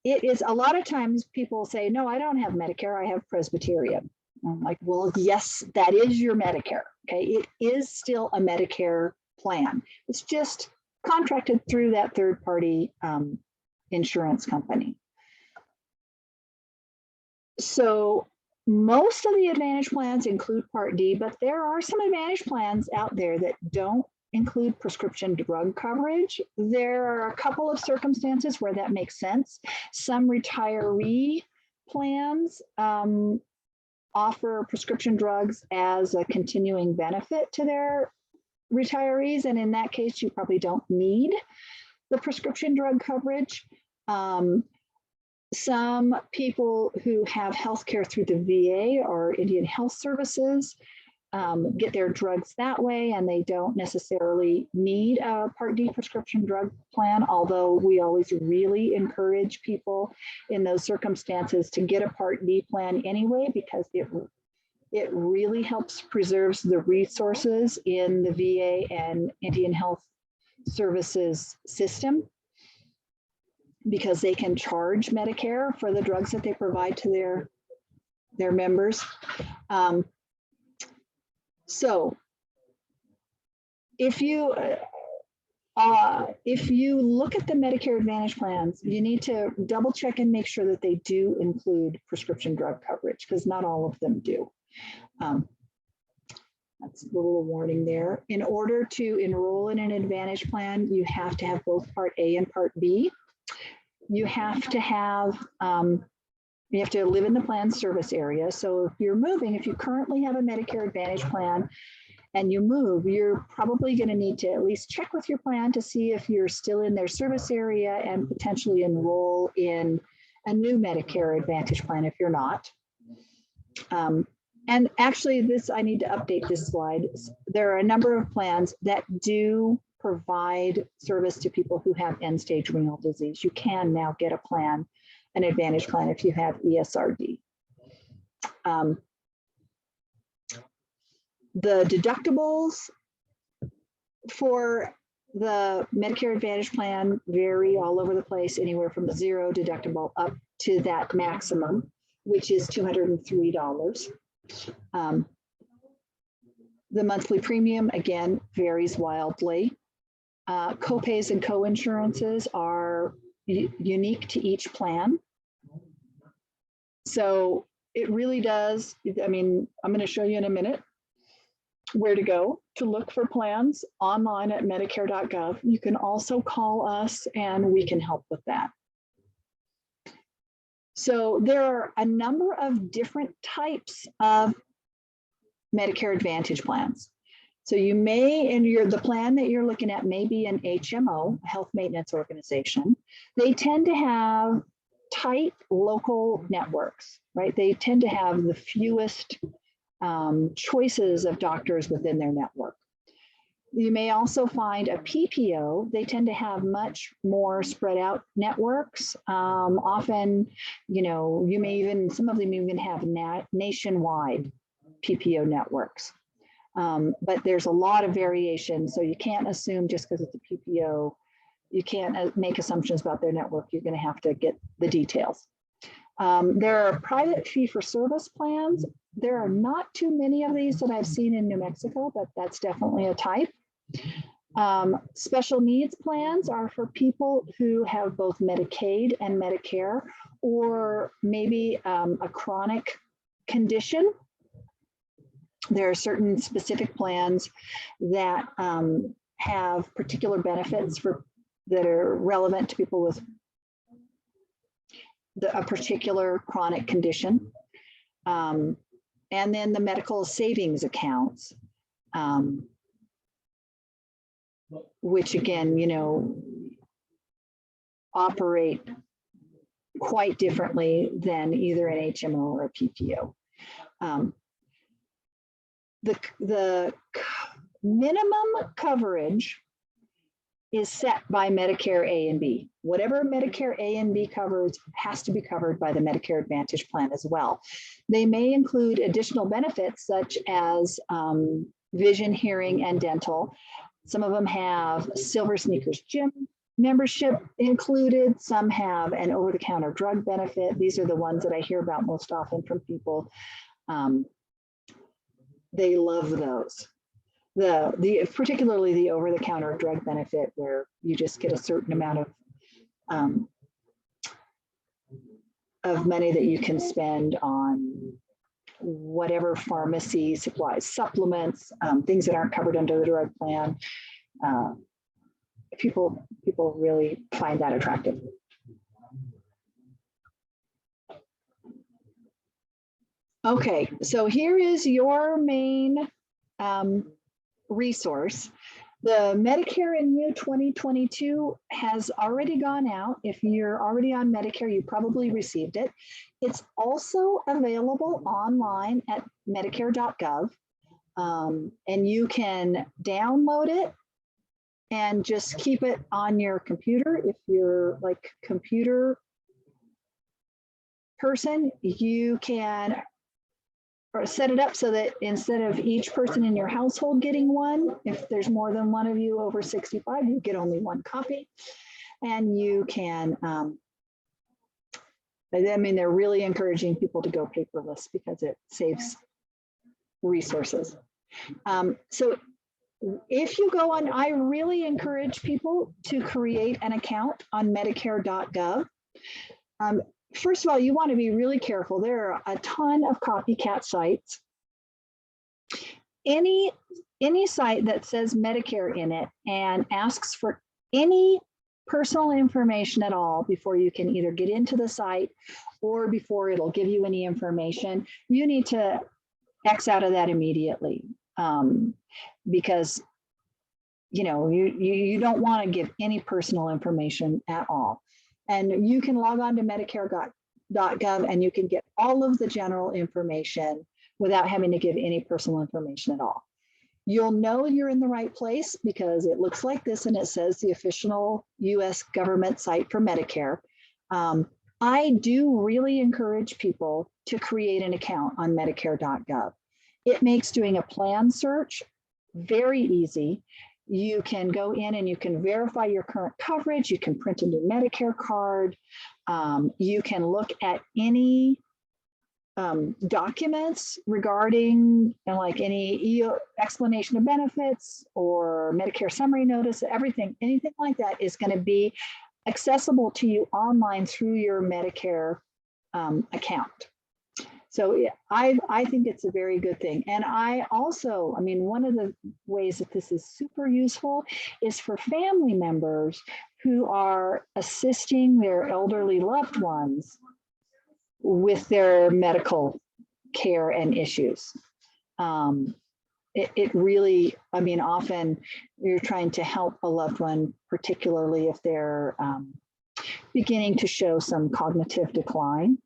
It is a lot of times people say, no, I don't have Medicare, I have Presbyterian. I'm like, well, yes, that is your Medicare. Okay, it is still a Medicare plan. It's just contracted through that third-party insurance company. So most of the Advantage plans include Part D, but there are some Advantage plans out there that don't include prescription drug coverage. There are a couple of circumstances where that makes sense. Some retiree plans offer prescription drugs as a continuing benefit to their retirees, and in that case, you probably don't need the prescription drug coverage. Some people who have healthcare through the VA or Indian Health Services get their drugs that way, and they don't necessarily need a Part D prescription drug plan, although we always really encourage people in those circumstances to get a Part D plan anyway, because it really helps preserves the resources in the VA and Indian Health Services system, because they can charge Medicare for the drugs that they provide to their members. So if you look at the Medicare Advantage plans, you need to double check and make sure that they do include prescription drug coverage, because not all of them do. That's a little warning there. In order to enroll in an Advantage plan, you have to have both Part A and Part B. You have to have, you have to live in the plan service area. So if you're moving, if you currently have a Medicare Advantage plan and you move, you're probably going to need to at least check with your plan to see if you're still in their service area and potentially enroll in a new Medicare Advantage plan if you're not. And actually I need to update this slide. There are a number of plans that do provide service to people who have end-stage renal disease. You can now get a plan, an Advantage plan, if you have ESRD. The deductibles for the Medicare Advantage plan vary all over the place, anywhere from 0 deductible up to that maximum, which is $203. The monthly premium, again, varies wildly. Copays and co-insurances are unique to each plan. So it really does, I mean, I'm going to show you in a minute where to go to look for plans online at medicare.gov. You can also call us and we can help with that. So there are a number of different types of Medicare Advantage plans. So you may, and the plan that you're looking at may be an HMO, health maintenance organization. They tend to have tight local networks, right? They tend to have the fewest choices of doctors within their network. You may also find a PPO. They tend to have much more spread out networks. Often, you know, you may even, some of them even have nationwide PPO networks. But there's a lot of variation. So you can't assume just because it's a PPO, you can't make assumptions about their network. You're going to have to get the details. There are private fee-for-service plans. There are not too many of these that I've seen in New Mexico, but that's definitely a type. Special needs plans are for people who have both Medicaid and Medicare, or maybe a chronic condition. There are certain specific plans that have particular benefits that are relevant to people with a particular chronic condition. And then the medical savings accounts, which again, you know, operate quite differently than either an HMO or a PPO. The minimum coverage is set by Medicare A and B. Whatever Medicare A and B covers has to be covered by the Medicare Advantage plan as well. They may include additional benefits such as vision, hearing, and dental. Some of them have Silver Sneakers gym membership included. Some have an over-the-counter drug benefit. These are the ones that I hear about most often from people. They love those. Particularly the over-the-counter drug benefit, where you just get a certain amount of money that you can spend on whatever pharmacy supplies, supplements, things that aren't covered under the drug plan. People really find that attractive. Okay, so here is your main resource. The Medicare Renew 2022 has already gone out. If you're already on Medicare, you probably received it. It's also available online at medicare.gov, and you can download it and just keep it on your computer. If you're like computer person, you can set it up so that instead of each person in your household getting one, if there's more than one of you over 65, you get only one copy. And you can, I mean, they're really encouraging people to go paperless because it saves resources. So if you go on, I really encourage people to create an account on medicare.gov. First of all, you want to be really careful. There are a ton of copycat sites. Any site that says Medicare in it and asks for any personal information at all before you can either get into the site or before it'll give you any information, you need to X out of that immediately, because you know you don't want to give any personal information at all. And you can log on to medicare.gov and you can get all of the general information without having to give any personal information at all. You'll know you're in the right place because it looks like this and it says the official US government site for Medicare. I do really encourage people to create an account on medicare.gov. It makes doing a plan search very easy. You can go in and you can verify your current coverage. You can print a new Medicare card. You can look at any documents regarding like any explanation of benefits or Medicare summary notice, anything like that is going to be accessible to you online through your Medicare account. So yeah, I think it's a very good thing. And I mean, one of the ways that this is super useful is for family members who are assisting their elderly loved ones with their medical care and issues. It really, I mean, often you're trying to help a loved one, particularly if they're beginning to show some cognitive decline.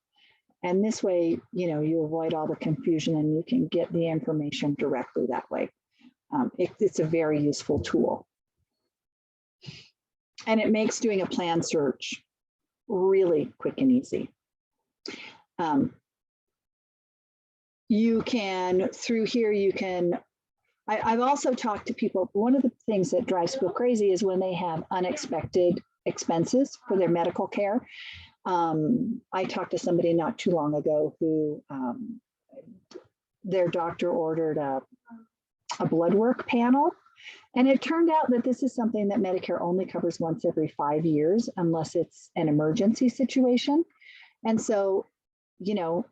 And this way, you know, you avoid all the confusion and you can get the information directly that way. It's a very useful tool. And it makes doing a plan search really quick and easy. You can, through here, you can, I've also talked to people, one of the things that drives people crazy is when they have unexpected expenses for their medical care. I talked to somebody not too long ago who their doctor ordered a blood work panel. And it turned out that this is something that Medicare only covers once every 5 years, unless it's an emergency situation. And so, you know,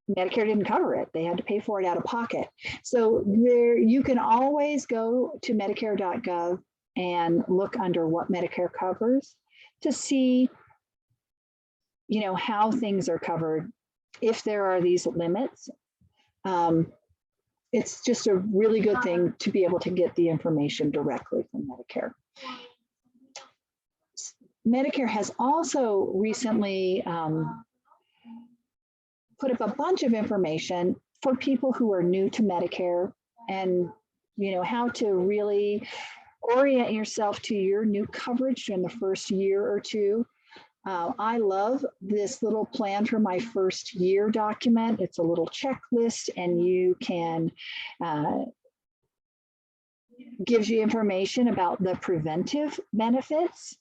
Medicare didn't cover it. They had to pay for it out of pocket. So there, you can always go to medicare.gov and look under what Medicare covers to see, you know, how things are covered, if there are these limits. It's just a really good thing to be able to get the information directly from Medicare. Medicare has also recently put up a bunch of information for people who are new to Medicare and, you know, how to really orient yourself to your new coverage in the first year or two. I love this little plan for my first year document. It's a little checklist and you can, gives you information about the preventive benefits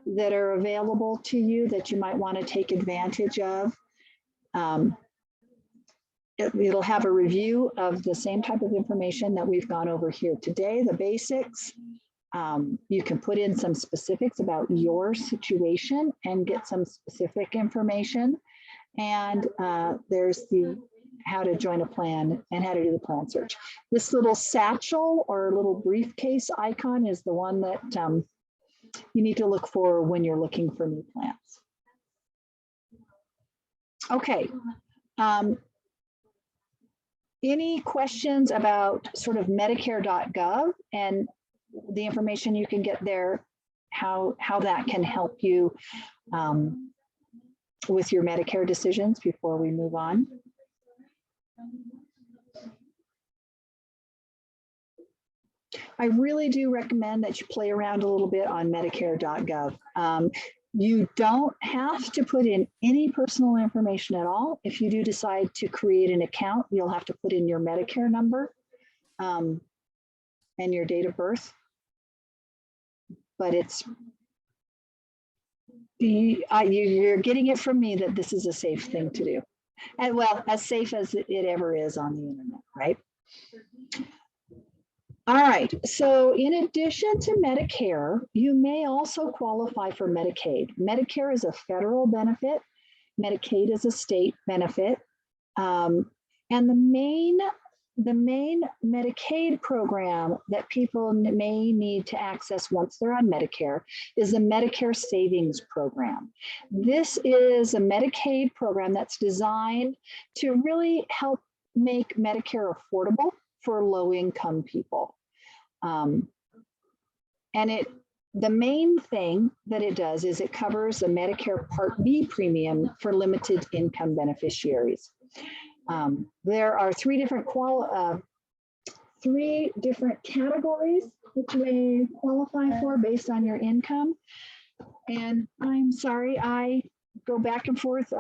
that are available to you that you might want to take advantage of. It'll have a review of the same type of information that we've gone over here today, the basics. You can put in some specifics about your situation and get some specific information. And there's the how to join a plan and how to do the plan search. This little satchel or little briefcase icon is the one that you need to look for when you're looking for new plans. Okay. Any questions about sort of Medicare.gov and the information you can get there, how that can help you with your Medicare decisions before we move on? I really do recommend that you play around a little bit on Medicare.gov. You don't have to put in any personal information at all. If you do decide to create an account, you'll have to put in your Medicare number and your date of birth. But it's, you're getting it from me that this is a safe thing to do. And well, as safe as it ever is on the internet, right? All right, so in addition to Medicare, you may also qualify for Medicaid. Medicare is a federal benefit. Medicaid is a state benefit. And the main Medicaid program that people may need to access once they're on Medicare is the Medicare Savings Program. This is a Medicaid program that's designed to really help make Medicare affordable for low-income people. And the main thing that it does is it covers the Medicare Part B premium for limited income beneficiaries. There are three different categories that you may qualify for based on your income. And I'm sorry, I go back and forth.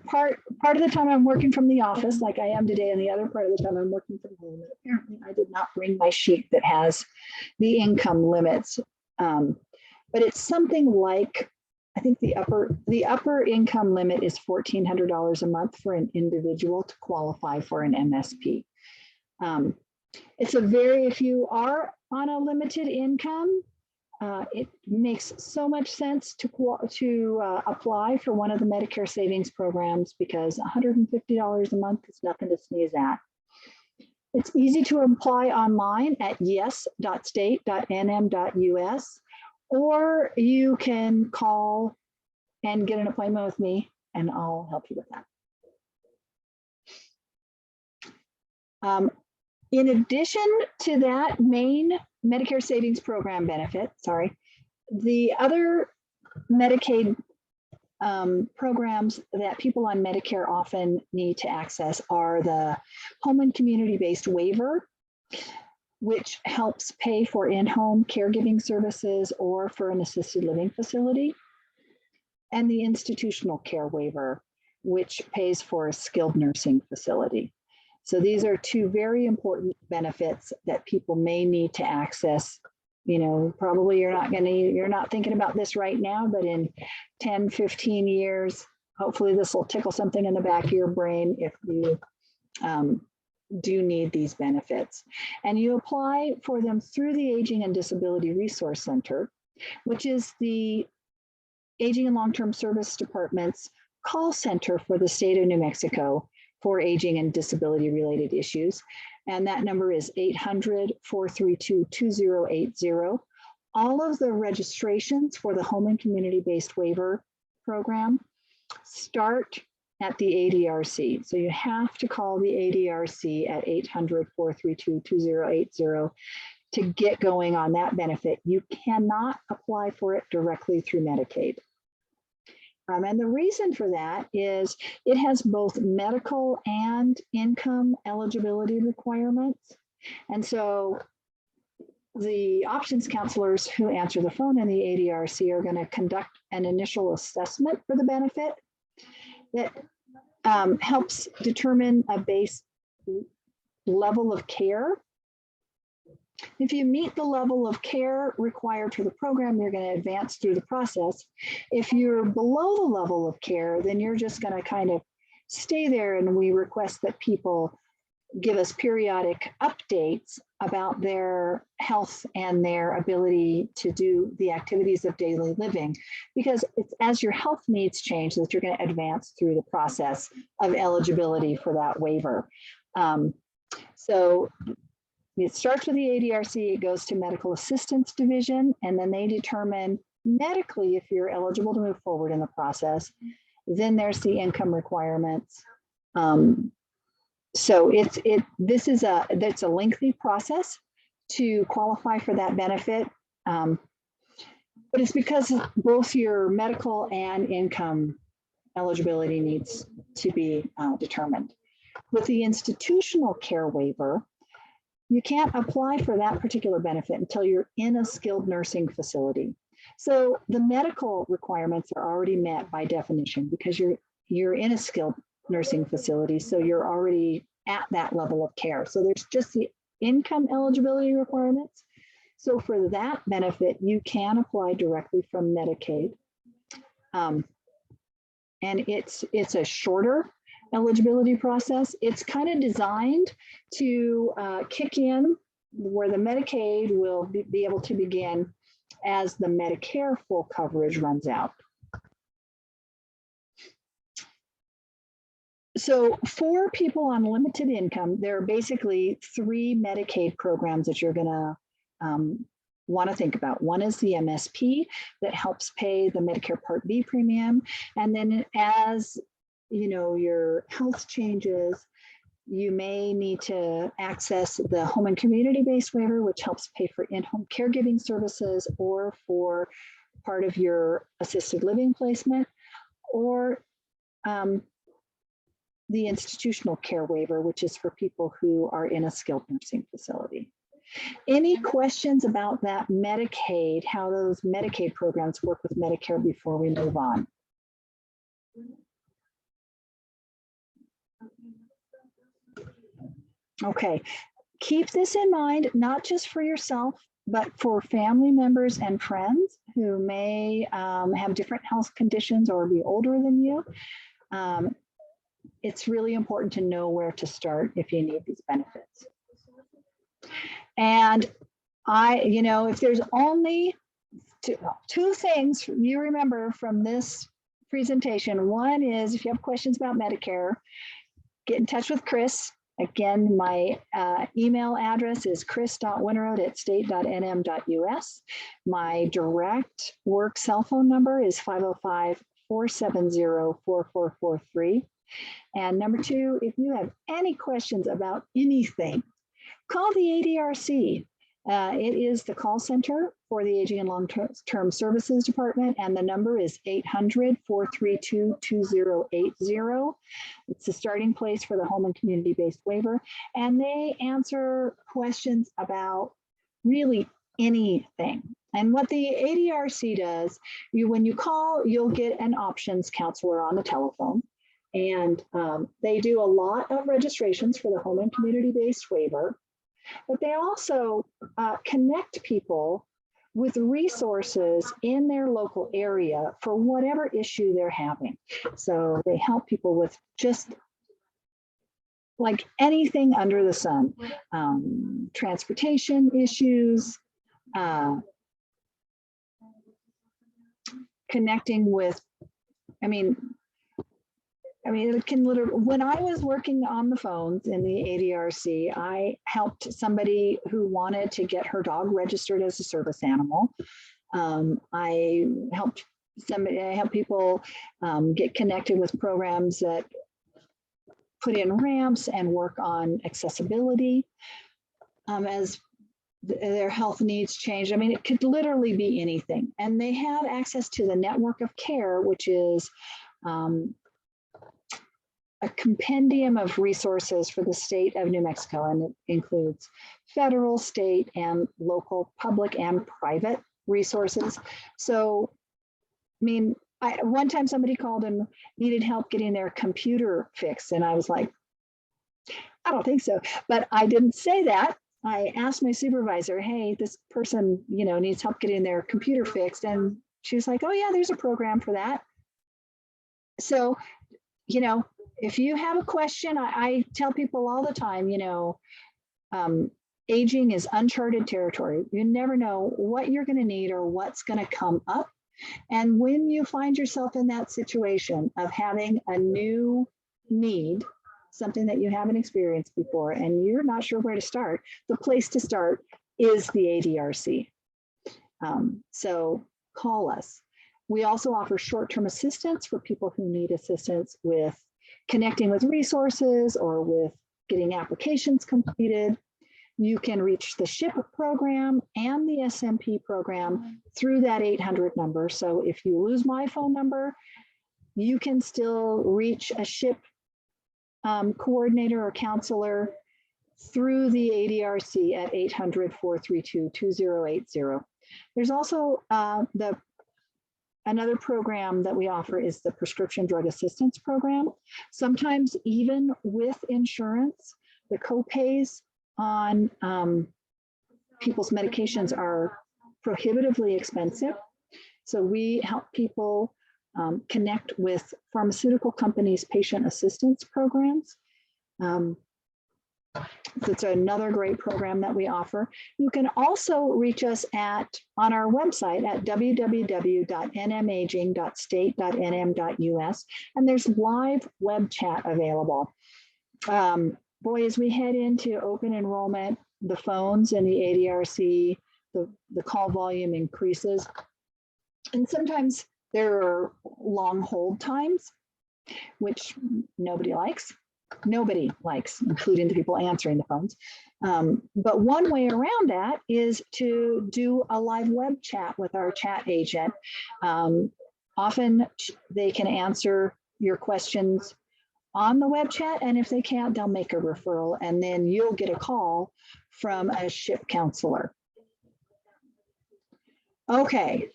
Part of the time I'm working from the office like I am today, and the other part of the time I'm working from home. And apparently I did not bring my sheet that has the income limits. But it's something like, I think the upper income limit is $1,400 a month for an individual to qualify for an MSP. If you are on a limited income, it makes so much sense to apply for one of the Medicare savings programs because $150 a month is nothing to sneeze at. It's easy to apply online at yes.state.nm.us, or you can call and get an appointment with me and I'll help you with that. In addition to that main Medicare Savings Program benefit, the other Medicaid programs that people on Medicare often need to access are the home and community-based waiver, which helps pay for in-home caregiving services or for an assisted living facility, and the institutional care waiver, which pays for a skilled nursing facility. So these are two very important benefits that people may need to access. You know, probably you're not thinking about this right now, but in 10, 15 years, hopefully this will tickle something in the back of your brain if you do need these benefits. And you apply for them through the Aging and Disability Resource Center, which is the Aging and Long-Term Service Department's call center for the state of New Mexico for aging and disability related issues. And that number is 800-432-2080. All of the registrations for the home and community-based waiver program start at the ADRC. So you have to call the ADRC at 800-432-2080 to get going on that benefit. You cannot apply for it directly through Medicaid. And the reason for that is it has both medical and income eligibility requirements. And so the options counselors who answer the phone in the ADRC are going to conduct an initial assessment for the benefit that helps determine a base level of care. If you meet the level of care required for the program, you're going to advance through the process. If you're below the level of care, then you're just going to kind of stay there, and we request that people give us periodic updates about their health and their ability to do the activities of daily living, because it's as your health needs change that you're going to advance through the process of eligibility for that waiver. So it starts with the ADRC, it goes to Medical Assistance Division, and then they determine medically if you're eligible to move forward in the process. Then there's the income requirements. So this is a lengthy process to qualify for that benefit, but it's because both your medical and income eligibility needs to be determined. With the institutional care waiver, you can't apply for that particular benefit until you're in a skilled nursing facility. So the medical requirements are already met by definition because you're in a skilled nursing facility, so you're already at that level of care. So there's just the income eligibility requirements. So for that benefit, you can apply directly from Medicaid. And it's a shorter eligibility process. It's kind of designed to kick in where the Medicaid will be able to begin as the Medicare full coverage runs out. So for people on limited income, there are basically 3 Medicaid programs that you're gonna want to think about. One is the MSP that helps pay the Medicare Part B premium. And then as you know, your health changes, you may need to access the home and community-based waiver, which helps pay for in-home caregiving services or for part of your assisted living placement, or the institutional care waiver, which is for people who are in a skilled nursing facility. Any questions about that Medicaid, how those Medicaid programs work with Medicare before we move on? Okay, keep this in mind, not just for yourself, but for family members and friends who may have different health conditions or be older than you. It's really important to know where to start if you need these benefits. And if there's only two things you remember from this presentation, one is if you have questions about Medicare, get in touch with Chris. Again, my email address is chris.winterode@state.nm.us. My direct work cell phone number is 505-470-4443. And number 2, if you have any questions about anything, call the ADRC. It is the call center for the Aging and Long-Term Services Department, and the number is 800-432-2080. It's the starting place for the home and community-based waiver, and they answer questions about really anything. And what the ADRC does, when you call, you'll get an options counselor on the telephone, and they do a lot of registrations for the home and community-based waiver. But they also connect people with resources in their local area for whatever issue they're having. So they help people with just like anything under the sun, transportation issues, connecting with, it can literally, when I was working on the phones in the ADRC, I helped somebody who wanted to get her dog registered as a service animal. I helped people get connected with programs that put in ramps and work on accessibility as their health needs change. It could literally be anything. And they have access to the network of care, which is a compendium of resources for the state of New Mexico, and it includes federal, state, and local public and private resources. So, one time somebody called and needed help getting their computer fixed, and I was like, I don't think so, but I didn't say that. I asked my supervisor, hey, this person, needs help getting their computer fixed, and she was like, oh yeah, there's a program for that. So, if you have a question, I tell people all the time, aging is uncharted territory. You never know what you're going to need or what's going to come up. And when you find yourself in that situation of having a new need, something that you haven't experienced before, and you're not sure where to start, the place to start is the ADRC. So call us. We also offer short-term assistance for people who need assistance with connecting with resources or with getting applications completed. You can reach the SHIP program and the SMP program through that 800 number. So if you lose my phone number, you can still reach a SHIP coordinator or counselor through the ADRC at 800-432-2080. There's also another program that we offer is the Prescription Drug Assistance Program. Sometimes even with insurance, the copays on people's medications are prohibitively expensive. So we help people connect with pharmaceutical companies' patient assistance programs. That's another great program that we offer. You can also reach us on our website at www.nmaging.state.nm.us, and there's live web chat available. Boy, as we head into open enrollment, the phones and the ADRC, the call volume increases. And sometimes there are long hold times, which nobody likes. Nobody likes, including the people answering the phones. But one way around that is to do a live web chat with our chat agent. Often they can answer your questions on the web chat, and if they can't, they'll make a referral, and then you'll get a call from a SHIP counselor. Okay,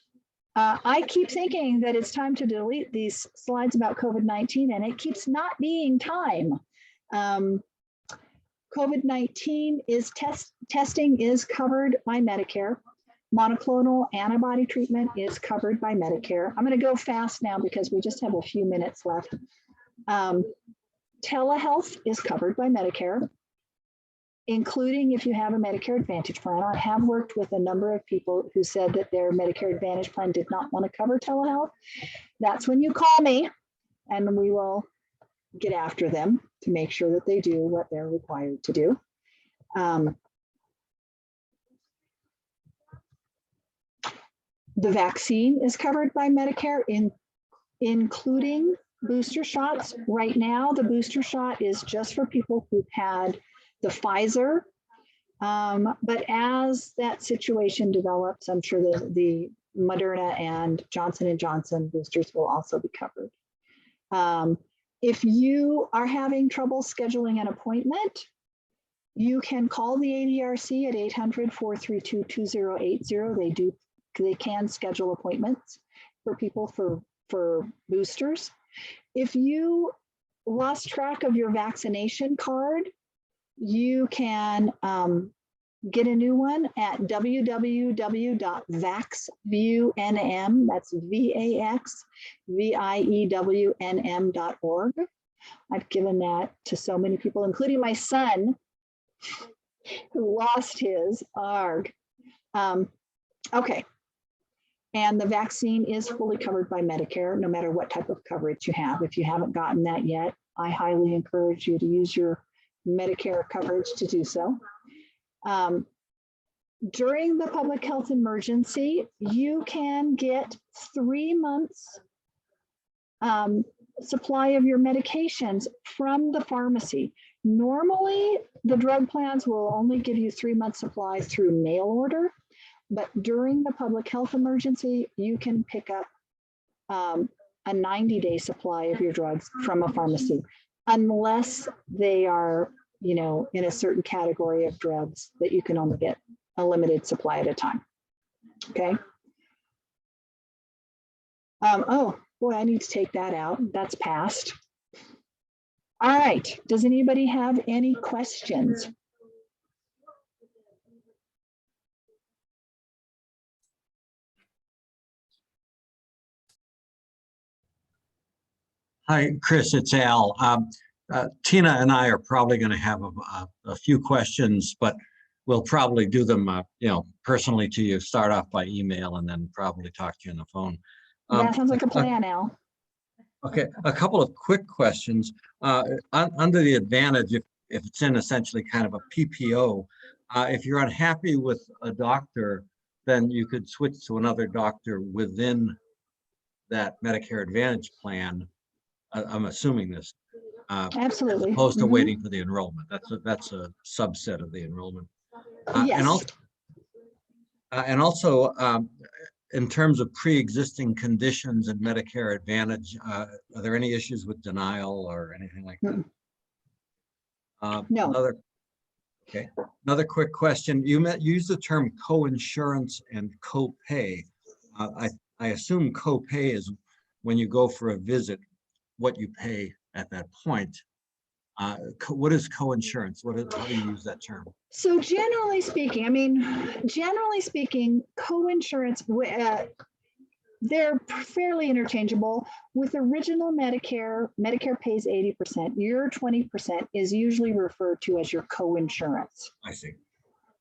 I keep thinking that it's time to delete these slides about COVID-19, and it keeps not being time. COVID-19 testing is covered by Medicare. Monoclonal antibody treatment is covered by Medicare. I'm going to go fast now because we just have a few minutes left. Telehealth is covered by Medicare, including if you have a Medicare Advantage plan. I have worked with a number of people who said that their Medicare Advantage plan did not want to cover telehealth. That's when you call me, and we will get after them to make sure that they do what they're required to do. The vaccine is covered by Medicare, including booster shots. Right now, the booster shot is just for people who've had the Pfizer. But as that situation develops, I'm sure the Moderna and Johnson & Johnson boosters will also be covered. If you are having trouble scheduling an appointment, you can call the ADRC at 800-432-2080. They can schedule appointments for people for boosters. If you lost track of your vaccination card, you can get a new one at www.vaxviewNM, that's VAXVIEWNM.org. I've given that to so many people, including my son, who lost his ARG. Okay. And the vaccine is fully covered by Medicare, no matter what type of coverage you have. If you haven't gotten that yet, I highly encourage you to use your Medicare coverage to do so. During the public health emergency, you can get 3 months supply of your medications from the pharmacy. Normally, the drug plans will only give you 3 months supply through mail order, but during the public health emergency, you can pick up a 90-day supply of your drugs from a pharmacy, unless they are, in a certain category of drugs that you can only get a limited supply at a time. Okay. Oh boy, I need to take that out. That's passed. All right. Does anybody have any questions? Hi, Chris, it's Al. Tina and I are probably going to have a few questions, but we'll probably do them, personally to you. Start off by email and then probably talk to you on the phone. That sounds like a plan, Al. Okay, a couple of quick questions. Under the Advantage, if it's in essentially kind of a PPO, if you're unhappy with a doctor, then you could switch to another doctor within that Medicare Advantage plan. I'm assuming this. Absolutely. As opposed to Mhm. waiting for the enrollment. That's a subset of the enrollment. Yes. And also, in terms of pre-existing conditions in Medicare Advantage, are there any issues with denial or anything like that? No. Another quick question. You used the term co-insurance and co-pay. I assume co-pay is when you go for a visit, what you pay at that point. What is co-insurance? How do you use that term? So generally speaking, co-insurance, they're fairly interchangeable. With original Medicare, Medicare pays 80%. Your 20% is usually referred to as your co-insurance. I see.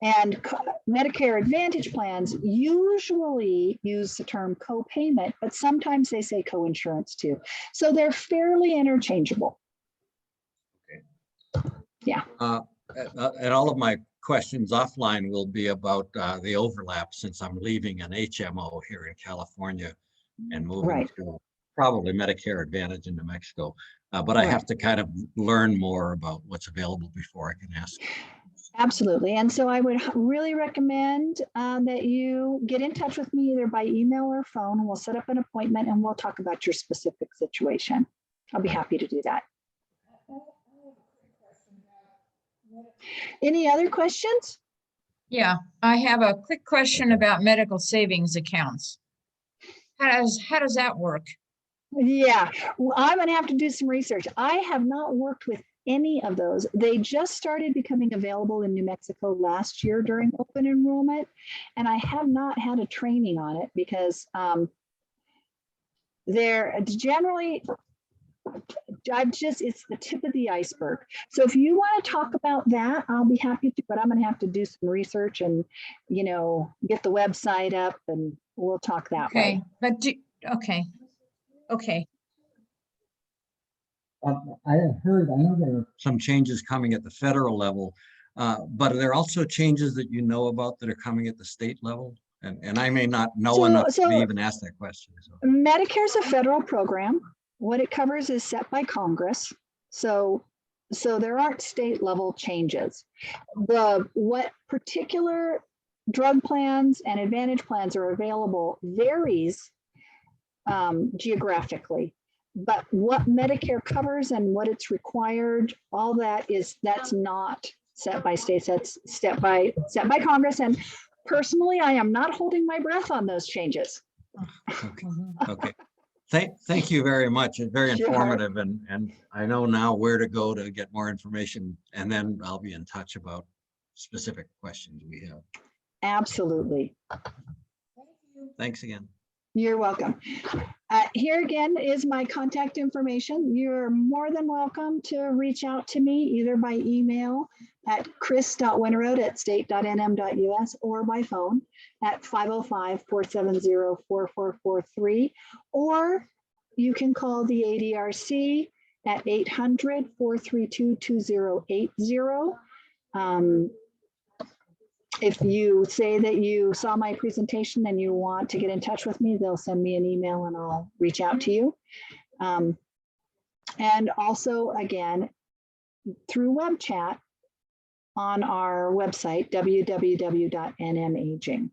And Medicare Advantage plans usually use the term co-payment, but sometimes they say co-insurance too. So they're fairly interchangeable. Okay. Yeah. And all of my questions offline will be about the overlap, since I'm leaving an HMO here in California and moving to probably Medicare Advantage in New Mexico. But I have to kind of learn more about what's available before I can ask. Absolutely. And so I would really recommend that you get in touch with me either by email or phone, and we'll set up an appointment and we'll talk about your specific situation. I'll be happy to do that. Any other questions? Yeah, I have a quick question about medical savings accounts. How does that work? Yeah, well, I'm going to have to do some research. I have not worked with any of those. They just started becoming available in New Mexico last year during open enrollment, and I have not had a training on it because they're generally, it's the tip of the iceberg. So if you want to talk about that, I'll be happy to, but I'm going to have to do some research and, get the website up, and we'll talk that way. But okay. I have heard, I know there are some changes coming at the federal level, but are there also changes that you know about that are coming at the state level? And I may not know enough to even ask that question. So. Medicare is a federal program. What it covers is set by Congress. So there aren't state level changes. What particular drug plans and advantage plans are available varies geographically. But what Medicare covers and what it's required, all that's not set by states, that's set by Congress. And personally, I am not holding my breath on those changes. Okay. Thank you very much. It's very informative, and I know now where to go to get more information, and then I'll be in touch about specific questions we have. Absolutely. Thanks again. You're welcome. Here again is my contact information. You're more than welcome to reach out to me either by email at chris.winterode@state.nm.us or by phone at 505-470-4443, or you can call the ADRC at 800-432-2080. If you say that you saw my presentation and you want to get in touch with me, they'll send me an email and I'll reach out to you. And also, again, through web chat on our website, www.nmaging.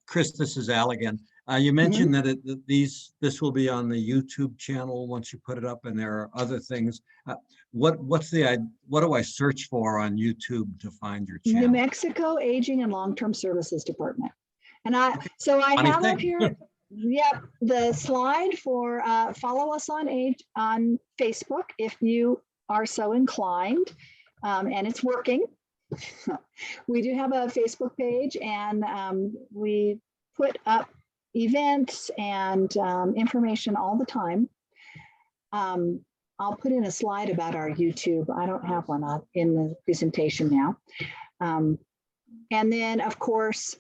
Chris, this is Al again. You mentioned that this will be on the YouTube channel once you put it up, and there are other things. What do I search for on YouTube to find your channel? New Mexico Aging and Long-Term Services Department. And I have up here, yep, the slide for follow us on Facebook if you are so inclined, and it's working. We do have a Facebook page, and we put up events and information all the time. I'll put in a slide about our YouTube. I don't have one in the presentation now. And then, of course,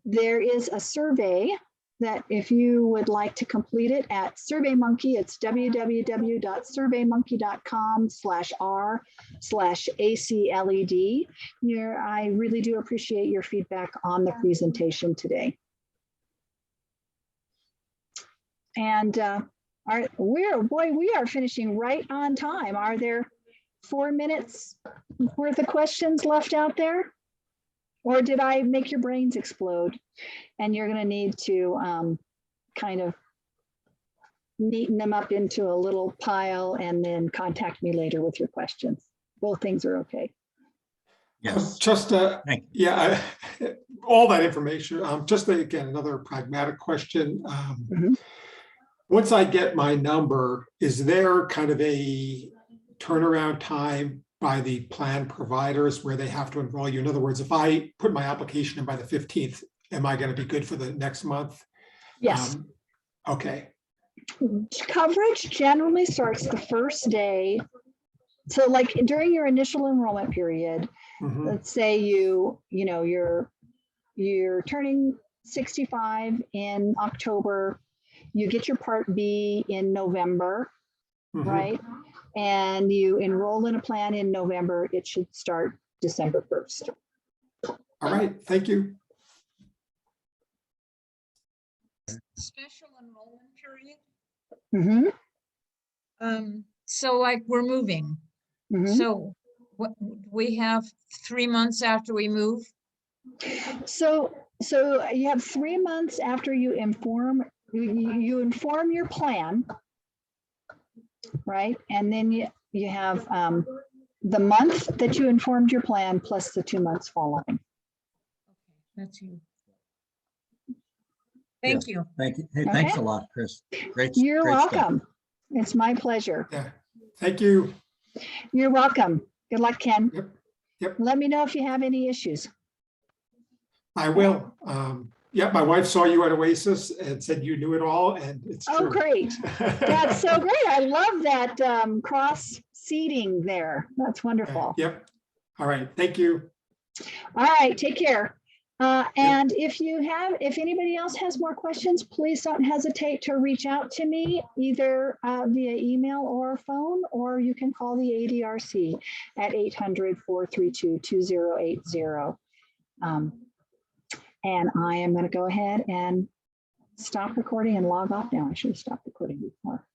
there is a survey that if you would like to complete it at SurveyMonkey, it's www.surveymonkey.com/r/ACLED. I really do appreciate your feedback on the presentation today. And we are finishing right on time. Are there 4 minutes worth of questions left out there? Or did I make your brains explode? And you're going to need to kind of neaten them up into a little pile and then contact me later with your questions. Both things are okay. Yes. Just, Thank you. yeah, all that information. Just again, another pragmatic question. Once I get my number, is there kind of a turnaround time by the plan providers where they have to enroll you? In other words, if I put my application in by the 15th, am I going to be good for the next month? Yes. Okay. Coverage generally starts the first day. So like during your initial enrollment period, let's say you're turning 65 in October, you get your Part B in November, right? And you enroll in a plan in November, it should start December 1st. All right, thank you. Special enrollment period. Mm-hmm. So like we're moving. Mm-hmm. So what we have 3 months after we move. So you have 3 months after you inform your plan, right? And then you have the month that you informed your plan plus the 2 months following. Okay, that's you. Thank you. Thank you. Hey, thanks a lot, Chris. Great. You're great stuff. welcome. It's my pleasure. Yeah, thank you. You're welcome. Good luck, Ken. Yep. Let me know if you have any issues. I will. Yeah, my wife saw you at Oasis and said you knew it all, and it's true. Oh, great. That's so great. I love that cross seating there. That's wonderful. Yep. All right. Thank you. All right. Take care. And if anybody else has more questions, please don't hesitate to reach out to me either via email or phone, or you can call the ADRC at 800-432-2080. And I am going to go ahead and stop recording and log off now. I should have stopped recording before.